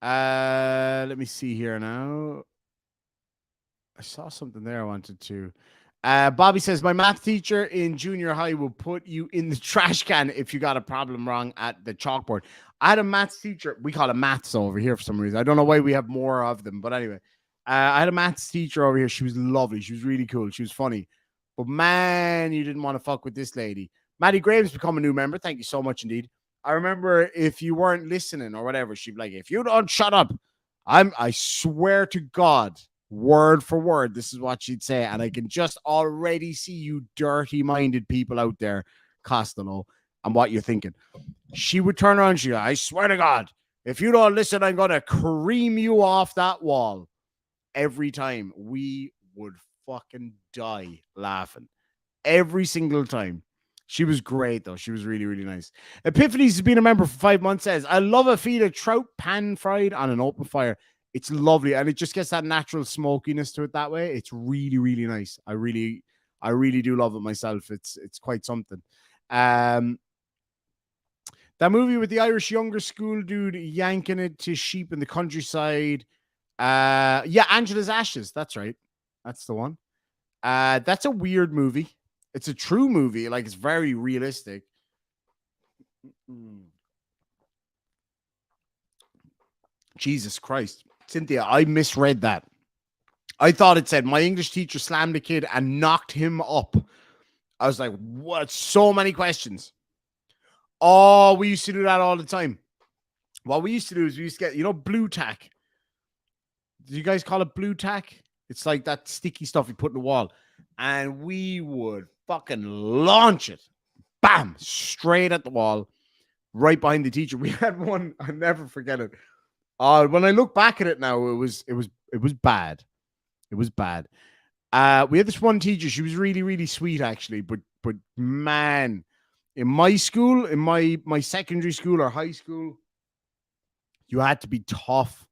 Let me see here now. I saw something there I wanted to. Bobby says, my math teacher in junior high will put you in the trash can if you got a problem wrong at the chalkboard. I had a maths teacher. We call it maths over here for some reason. I don't know why we have more of them. But anyway, I had a maths teacher over here. She was lovely. She was really cool. She was funny. But man, you didn't want to fuck with this lady. Maddie Graves become a new member. Thank you so much indeed. I remember if you weren't listening or whatever, she'd be like, if you don't shut up, I swear to God, word for word, this is what she'd say. And I can just already see you dirty-minded people out there, Costello, and what you're thinking. She would turn around and she'd go, I swear to God, if you don't listen, I'm going to cream you off that wall. Every time. We would fucking die laughing. Every single time. She was great, though. She was really, really nice. Epiphanies has been a member for 5 months, says, I love a feed of trout pan fried on an open fire. It's lovely, and it just gets that natural smokiness to it that way. It's really, really nice. I really do love it myself. It's quite something. That movie with the Irish younger school dude yanking it to sheep in the countryside. Yeah, Angela's Ashes. That's right. That's the one. That's a weird movie. It's a true movie. Like, it's very realistic. Jesus Christ. Cynthia, I misread that. I thought it said my English teacher slammed a kid and knocked him up. I was like, what? So many questions. Oh, we used to do that all the time. What we used to do is we used to get, blue tack. Do you guys call it blue tack? It's like that sticky stuff you put in the wall. And we would fucking launch it. Bam! Straight at the wall. Right behind the teacher. We had one, I'll never forget it. When I look back at it now, it was bad. It was bad. We had this one teacher. She was really, really sweet, actually. But man, in my school, in my secondary school or high school, you had to be tough.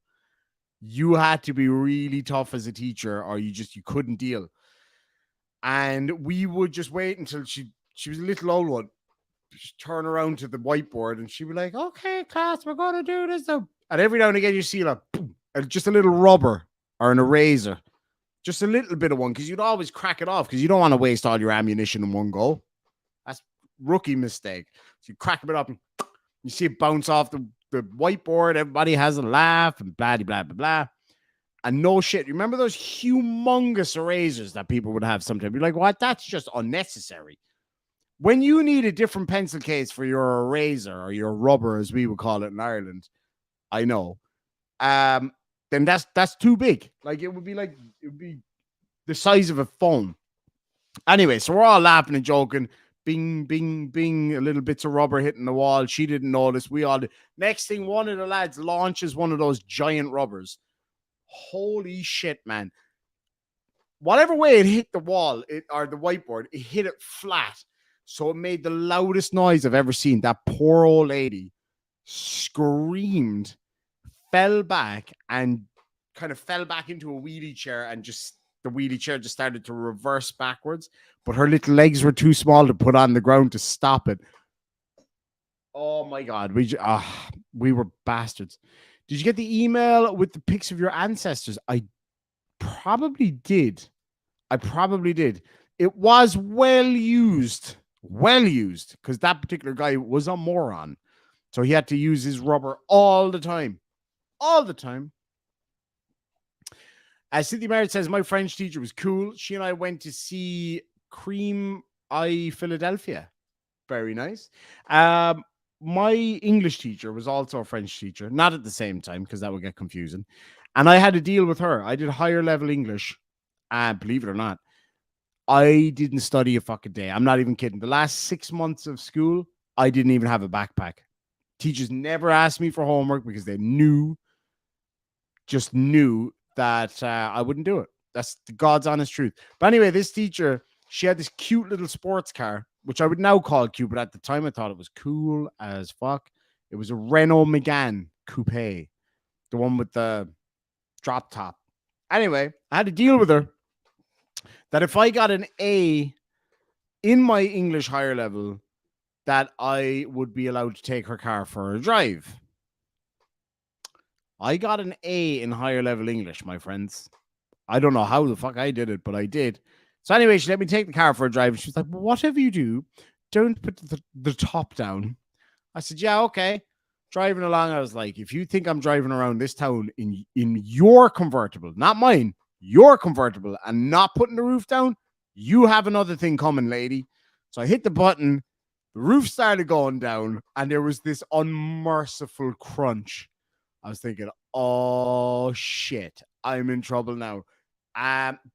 You had to be really tough as a teacher, or you couldn't deal. And we would just wait until she was a little old one. She'd turn around to the whiteboard and she'd be like, okay, class, we're going to do this now. And every now and again, you see like, boom, just a little rubber or an eraser. Just a little bit of one, because you'd always crack it off because you don't want to waste all your ammunition in one go. That's rookie mistake. So you crack a bit up and you see it bounce off the whiteboard. Everybody has a laugh and blah, blah, blah, blah. And no shit. You remember those humongous erasers that people would have sometimes? You're like, what? That's just unnecessary. When you need a different pencil case for your eraser or your rubber, as we would call it in Ireland, I know. Then that's too big. Like, it would be the size of a phone. Anyway, so we're all laughing and joking. Bing, bing, bing. A little bits of rubber hitting the wall. She didn't notice. We all did. Next thing, one of the lads launches one of those giant rubbers. Holy shit, man. Whatever way it hit the wall or the whiteboard, it hit it flat. So it made the loudest noise I've ever seen. That poor old lady screamed, fell back, and kind of fell back into a wheelie chair, and just the wheelie chair just started to reverse backwards. But her little legs were too small to put on the ground to stop it. Oh my God. We were bastards. Did you get the email with the pics of your ancestors? I probably did. It was well used, because that particular guy was a moron. So he had to use his rubber all the time. As Cynthia Merritt says, my French teacher was cool. She and I went to see Cream Eye Philadelphia. Very nice. My English teacher was also a French teacher, not at the same time, because that would get confusing. And I had a deal with her. I did higher level English. And believe it or not, I didn't study a fucking day. I'm not even kidding. The last 6 months of school, I didn't even have a backpack. Teachers never asked me for homework because they knew that I wouldn't do it. That's the God's honest truth. But anyway, this teacher, she had this cute little sports car, which I would now call cute, but at the time I thought it was cool as fuck. It was a Renault Megane coupe, the one with the drop top. Anyway, I had to deal with her that if I got an A in my English higher level, that I would be allowed to take her car for a drive. I got an A in higher level English, my friends. I don't know how the fuck I did it, but I did. So anyway, she let me take the car for a drive. She was like, whatever you do, don't put the top down. I said, yeah, okay. Driving along, I was like, if you think I'm driving around this town in your convertible, not mine, your convertible, and not putting the roof down, you have another thing coming, lady. So I hit the button, the roof started going down, and there was this unmerciful crunch. I was thinking, oh shit, I'm in trouble now.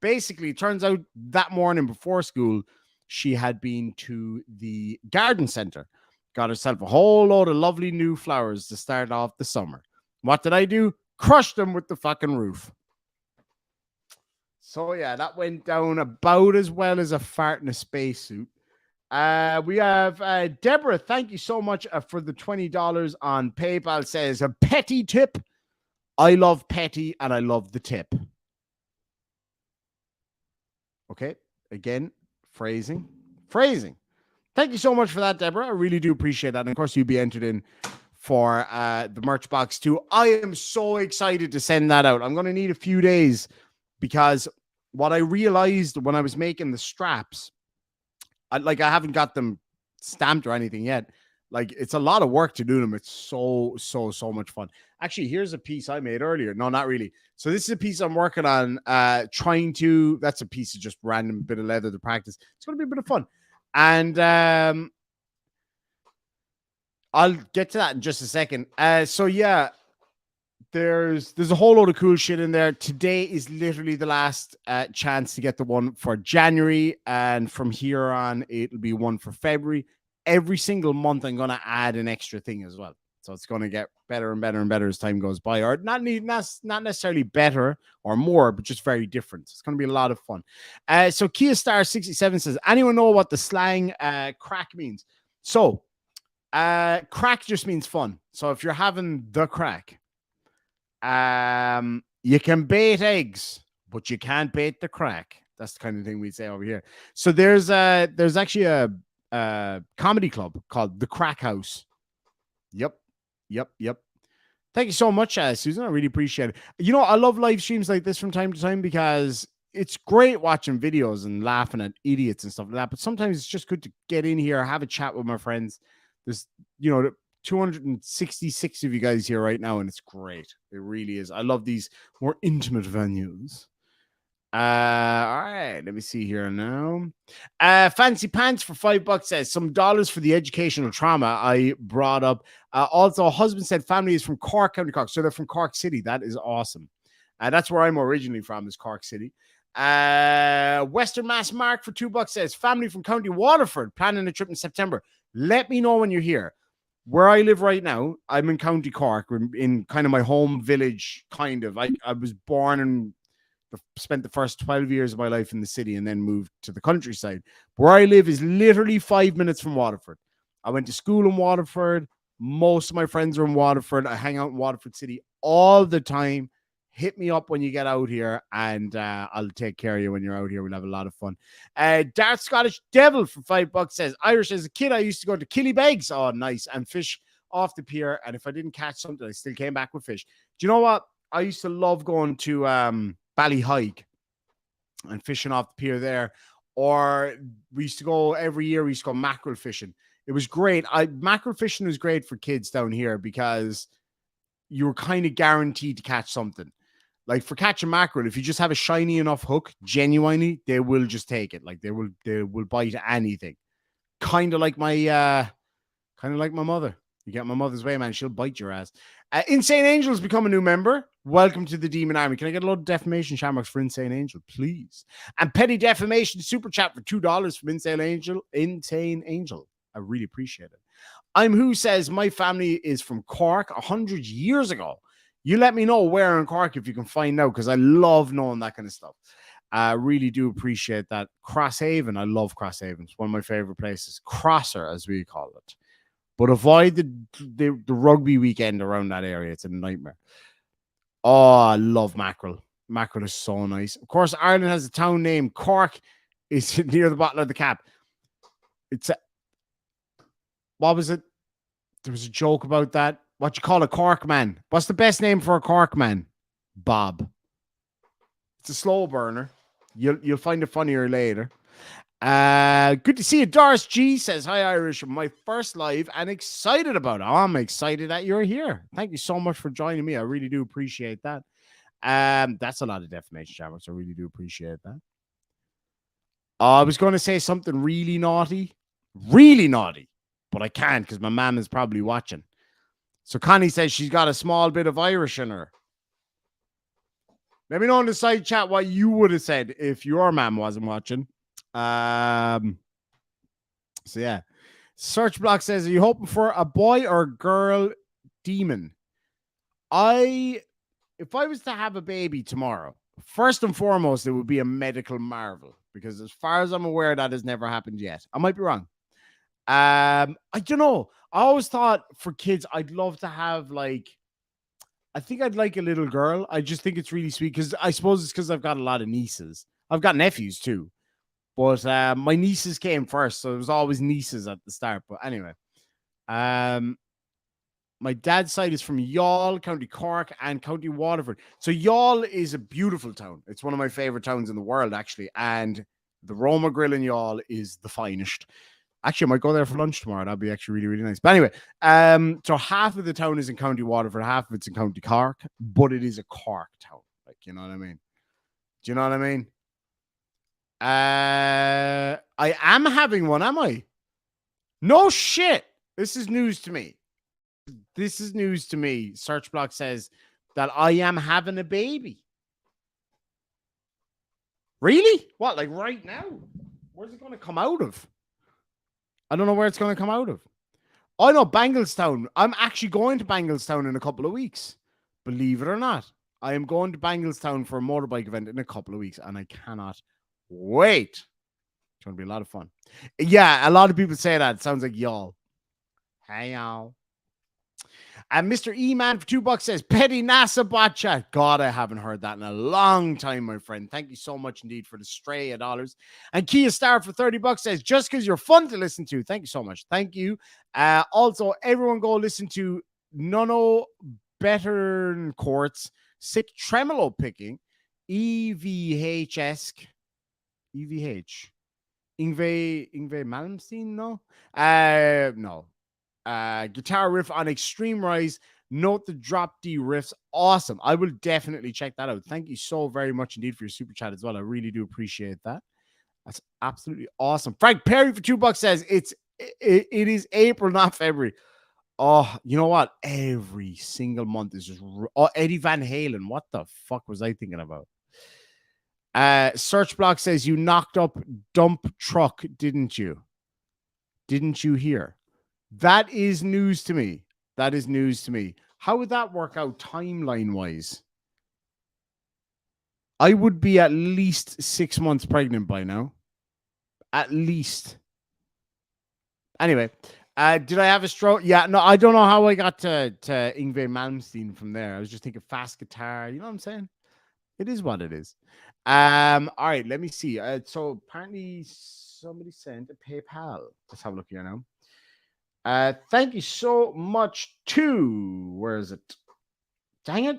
Basically, it turns out that morning before school, she had been to the garden center, got herself a whole load of lovely new flowers to start off the summer. What did I do? Crushed them with the fucking roof. So yeah, that went down about as well as a fart in a spacesuit. We have Deborah. Thank you so much for the $20 on PayPal. Says a petty tip. I love petty and I love the tip. Okay, again, phrasing. Thank you so much for that, Deborah. I really do appreciate that. And of course, you'll be entered in for the merch box too. I am so excited to send that out. I'm going to need a few days because what I realized when I was making the straps, I haven't got them stamped or anything yet. Like, it's a lot of work to do them. It's so much fun. Actually, here's a piece I made earlier. No, not really. So this is a piece I'm working on, that's a piece of just random bit of leather to practice. It's going to be a bit of fun. And I'll get to that in just a second. So yeah, there's a whole load of cool shit in there. Today is literally the last chance to get the one for January. And from here on, it'll be one for February. Every single month, I'm going to add an extra thing as well. So it's going to get better and better and better as time goes by. Or not necessarily better or more, but just very different. It's going to be a lot of fun. So Kia Star 67 says, anyone know what the slang crack means? So crack just means fun. So if you're having the crack, you can bait eggs, but you can't bait the crack. That's the kind of thing we'd say over here. So there's actually a comedy club called The Crack House. Yep. Thank you so much, Susan. I really appreciate it. You know, I love live streams like this from time to time because it's great watching videos and laughing at idiots and stuff like that. But sometimes it's just good to get in here, have a chat with my friends. There's, 266 of you guys here right now, and it's great. It really is. I love these more intimate venues. All right, let me see here now. Fancy Pants for $5 says some dollars for the educational trauma I brought up. Also, a husband said family is from Cork, County Cork, so they're from Cork City. That is awesome. That's where I'm originally from, is Cork City. Western Mass Mark for $2 says family from County Waterford, planning a trip in September. Let me know when you're here. Where I live right now, I'm in County Cork, in kind of my home village, kind of. I was born and spent the first 12 years of my life in the city and then moved to the countryside. Where I live is literally 5 minutes from Waterford. I went to school in Waterford. Most of my friends are in Waterford. I hang out in Waterford City all the time. Hit me up when you get out here, and I'll take care of you when you're out here. We'll have a lot of fun. Dark Scottish Devil for $5 says, Irish, as a kid, I used to go to Killybegs. Oh, nice. And fish off the pier. And if I didn't catch something, I still came back with fish. Do you know what? I used to love going to Ballyhike and fishing off the pier there. Or we used to go every year. We used to go mackerel fishing. It was great. Mackerel fishing was great for kids down here because you were kind of guaranteed to catch something. Like for catching mackerel, if you just have a shiny enough hook, genuinely, they will just take it. Like they will bite anything. Kind of like my mother. You get my mother's way, man. She'll bite your ass. Insane Angel's become a new member. Welcome to the Demon Army. Can I get a load of defamation shamrocks for Insane Angel, please? And petty defamation super chat for $2 from Insane Angel. Insane Angel. I really appreciate it. I'm Who says my family is from Cork 100 years ago. You let me know where in Cork if you can find out, because I love knowing that kind of stuff. I really do appreciate that. Crosshaven. I love Crosshaven. It's one of my favorite places. Crosser, as we call it. but avoid the rugby weekend around that area. It's a nightmare. Oh, I love mackerel. Mackerel is so nice. Of course, Ireland has a town named Cork. It's near the bottom of the cap. It's a, what was it? There was a joke about that. What you call a Cork man? What's the best name for a Cork man? Bob. It's a slow burner. You'll find it funnier later. Good to see you. Doris G says, hi, Irish. My first live and excited about it. Oh, I'm excited that you're here. Thank you so much for joining me. I really do appreciate that. That's a lot of defamation, Shamrocks. I really do appreciate that. I was going to say something really naughty, but I can't because my mom is probably watching. So Connie says she's got a small bit of Irish in her. Let me know in the side chat what you would have said if your mom wasn't watching. So yeah. Search Block says, are you hoping for a boy or girl demon? If I was to have a baby tomorrow, first and foremost, it would be a medical marvel because as far as I'm aware, that has never happened yet. I might be wrong. I don't know. I always thought for kids, I'd love to have I think I'd like a little girl. I just think it's really sweet because I suppose it's because I've got a lot of nieces. I've got nephews too, but my nieces came first, so it was always nieces at the start. But anyway, my dad's side is from Youghal, County Cork, and County Waterford. So Youghal is a beautiful town. It's one of my favorite towns in the world, actually. And the Roma Grill in Youghal is the finest. Actually, I might go there for lunch tomorrow. That'd be actually really, really nice. But anyway, so half of the town is in County Waterford, half of it's in County Cork, but it is a Cork town. You know what I mean? Do you know what I mean? I am having one, am I? No shit. This is news to me. Search Block says that I am having a baby. Really? What, like right now? Where's it going to come out of? I don't know where it's going to come out of. I know Banglestown. I'm actually going to Banglestown in a couple of weeks. Believe it or not. I am going to Banglestown for a motorbike event in a couple of weeks, and I cannot wait. It's going to be a lot of fun. Yeah, a lot of people say that. It sounds like y'all. Hey, y'all. And Mr. E-Man for $2 says, Petty NASA bot chat. God, I haven't heard that in a long time, my friend. Thank you so much indeed for the stray of dollars. And Kia Star for $30 says, just because you're fun to listen to. Thank you so much. Thank you. Also, everyone go listen to Nono Better Courts, Sick Tremolo Picking, EVH-esque. EVH. Ingve Malmsteen, no? No. Guitar riff on Extreme Rise. Note the drop D riffs. Awesome. I will definitely check that out. Thank you so very much indeed for your super chat as well. I really do appreciate that. That's absolutely awesome. Frank Perry for $2 says it is April, not February. Oh, you know what? Every single month is just Eddie Van Halen. What the fuck was I thinking about? Search Block says you knocked up dump truck, didn't you? Didn't you hear? That is news to me. That is news to me. How would that work out timeline-wise? I would be at least 6 months pregnant by now. At least. Anyway, did I have a stroke? Yeah, no, I don't know how I got to Yngwie Malmsteen from there. I was just thinking fast guitar. You know what I'm saying? It is what it is. All right, let me see. So apparently somebody sent a PayPal. Let's have a look here now. Thank you so much to, where is it? Dang it.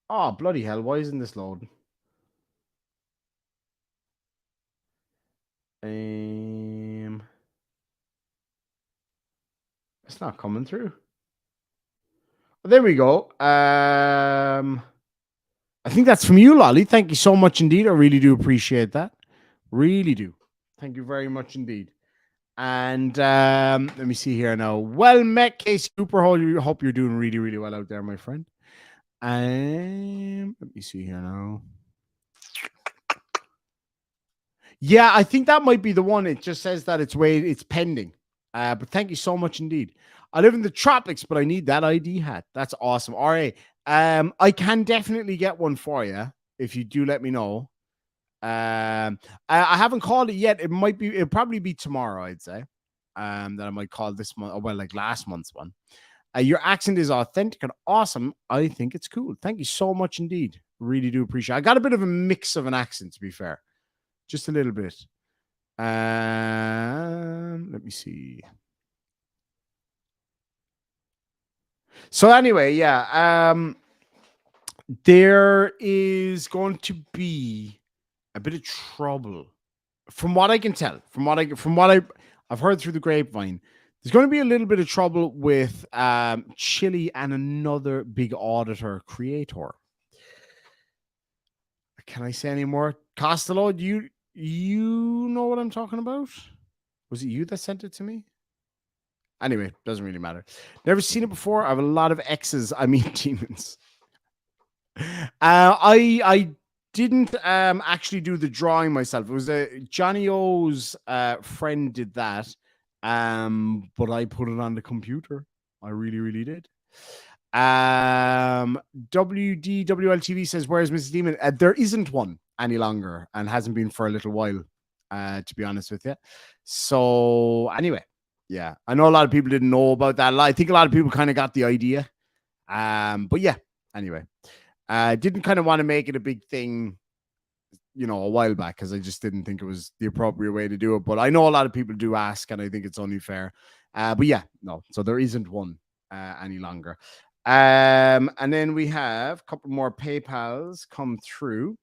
Oh, bloody hell. Why isn't this loading? It's not coming through. There we go. I think that's from you, Lolly. Thank you so much indeed. I really do appreciate that. Really do. Thank you very much indeed. And let me see here now. Well met, Casey Cooper. Hope you're doing really, really well out there, my friend. Let me see here now. Yeah, I think that might be the one. It just says that it's pending. But thank you so much indeed. I live in the tropics, but I need that ID hat. That's awesome. All right. I can definitely get one for you if you do let me know. I haven't called it yet. It'll probably be tomorrow, I'd say. that I might call this month, well, like last month's one. Your accent is authentic and awesome. I think it's cool. Thank you so much indeed. Really do appreciate it. I got a bit of a mix of an accent, to be fair. Just a little bit. Let me see. So anyway, yeah. There is going to be a bit of trouble. From what I can tell, from what I've heard through the grapevine, there's going to be a little bit of trouble with Chille and another big auditor creator. Can I say any more? Costello, do you know what I'm talking about? Was it you that sent it to me? Anyway, doesn't really matter. Never seen it before. I have a lot of exes. I mean, demons. I didn't actually do the drawing myself. It was Johnny O's friend did that, but I put it on the computer. I really did. WDWLTV says, "Where's Mrs. Demon?" There isn't one any longer, and hasn't been for a little while. To be honest with you. So anyway, yeah, I know a lot of people didn't know about that. I think a lot of people kind of got the idea. But yeah, anyway. Didn't kind of want to make it a big thing, a while back, because I just didn't think it was the appropriate way to do it. But I know a lot of people do ask, and I think it's only fair. But yeah, no. So there isn't one any longer. And then we have a couple more PayPals come through.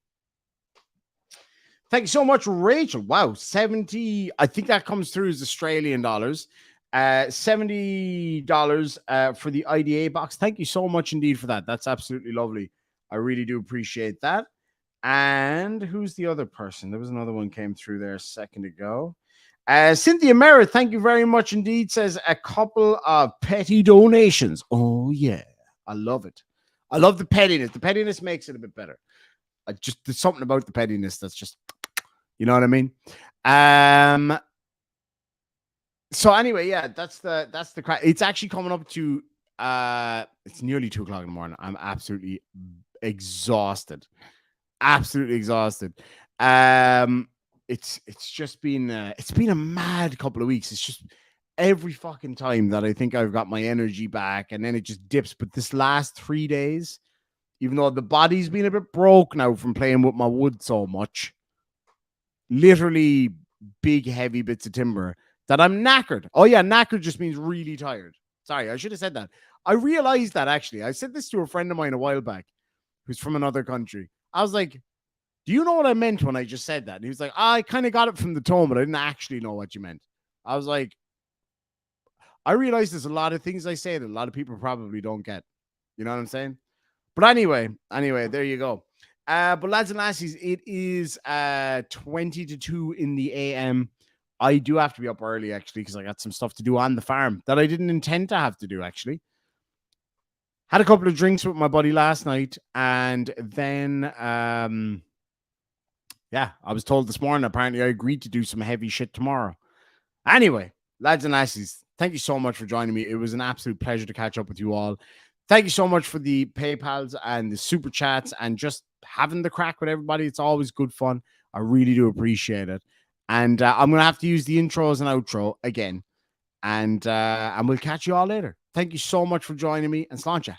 Thank you so much, Rachel. Wow, 70. I think that comes through as Australian dollars. $70 for the IDA box. Thank you so much indeed for that. That's absolutely lovely. I really do appreciate that. And who's the other person? There was another one came through there a second ago. Cynthia Merritt, thank you very much indeed, says a couple of petty donations. Oh, yeah. I love it. I love the pettiness. The pettiness makes it a bit better. There's something about the pettiness that's just, you know what I mean? So anyway, yeah, that's the crack. It's actually coming up to it's nearly 2 o'clock in the morning. I'm absolutely exhausted. Absolutely exhausted. It's just been it's been a mad couple of weeks. It's just every fucking time that I think I've got my energy back, and then it just dips. But this last 3 days, even though the body's been a bit broke now from playing with my wood so much, literally big heavy bits of timber, that I'm knackered. Oh yeah, knackered just means really tired. Sorry, I should have said that. I realized that actually. I said this to a friend of mine a while back who's from another country. I was like, do you know what I meant when I just said that? And he was like, I kind of got it from the tone, but I didn't actually know what you meant. I was like, I realized there's a lot of things I say that a lot of people probably don't get. You know what I'm saying? But anyway, there you go. But lads and lassies, it is 20 to 2 in the AM. I do have to be up early, actually, because I got some stuff to do on the farm that I didn't intend to have to do, actually. Had a couple of drinks with my buddy last night, and then, yeah, I was told this morning, apparently I agreed to do some heavy shit tomorrow. Anyway, lads and lassies, thank you so much for joining me. It was an absolute pleasure to catch up with you all. Thank you so much for the PayPals and the super chats and just having the crack with everybody. It's always good fun. I really do appreciate it. And I'm going to have to use the intro as an outro again. And we'll catch you all later. Thank you so much for joining me, and sláinte.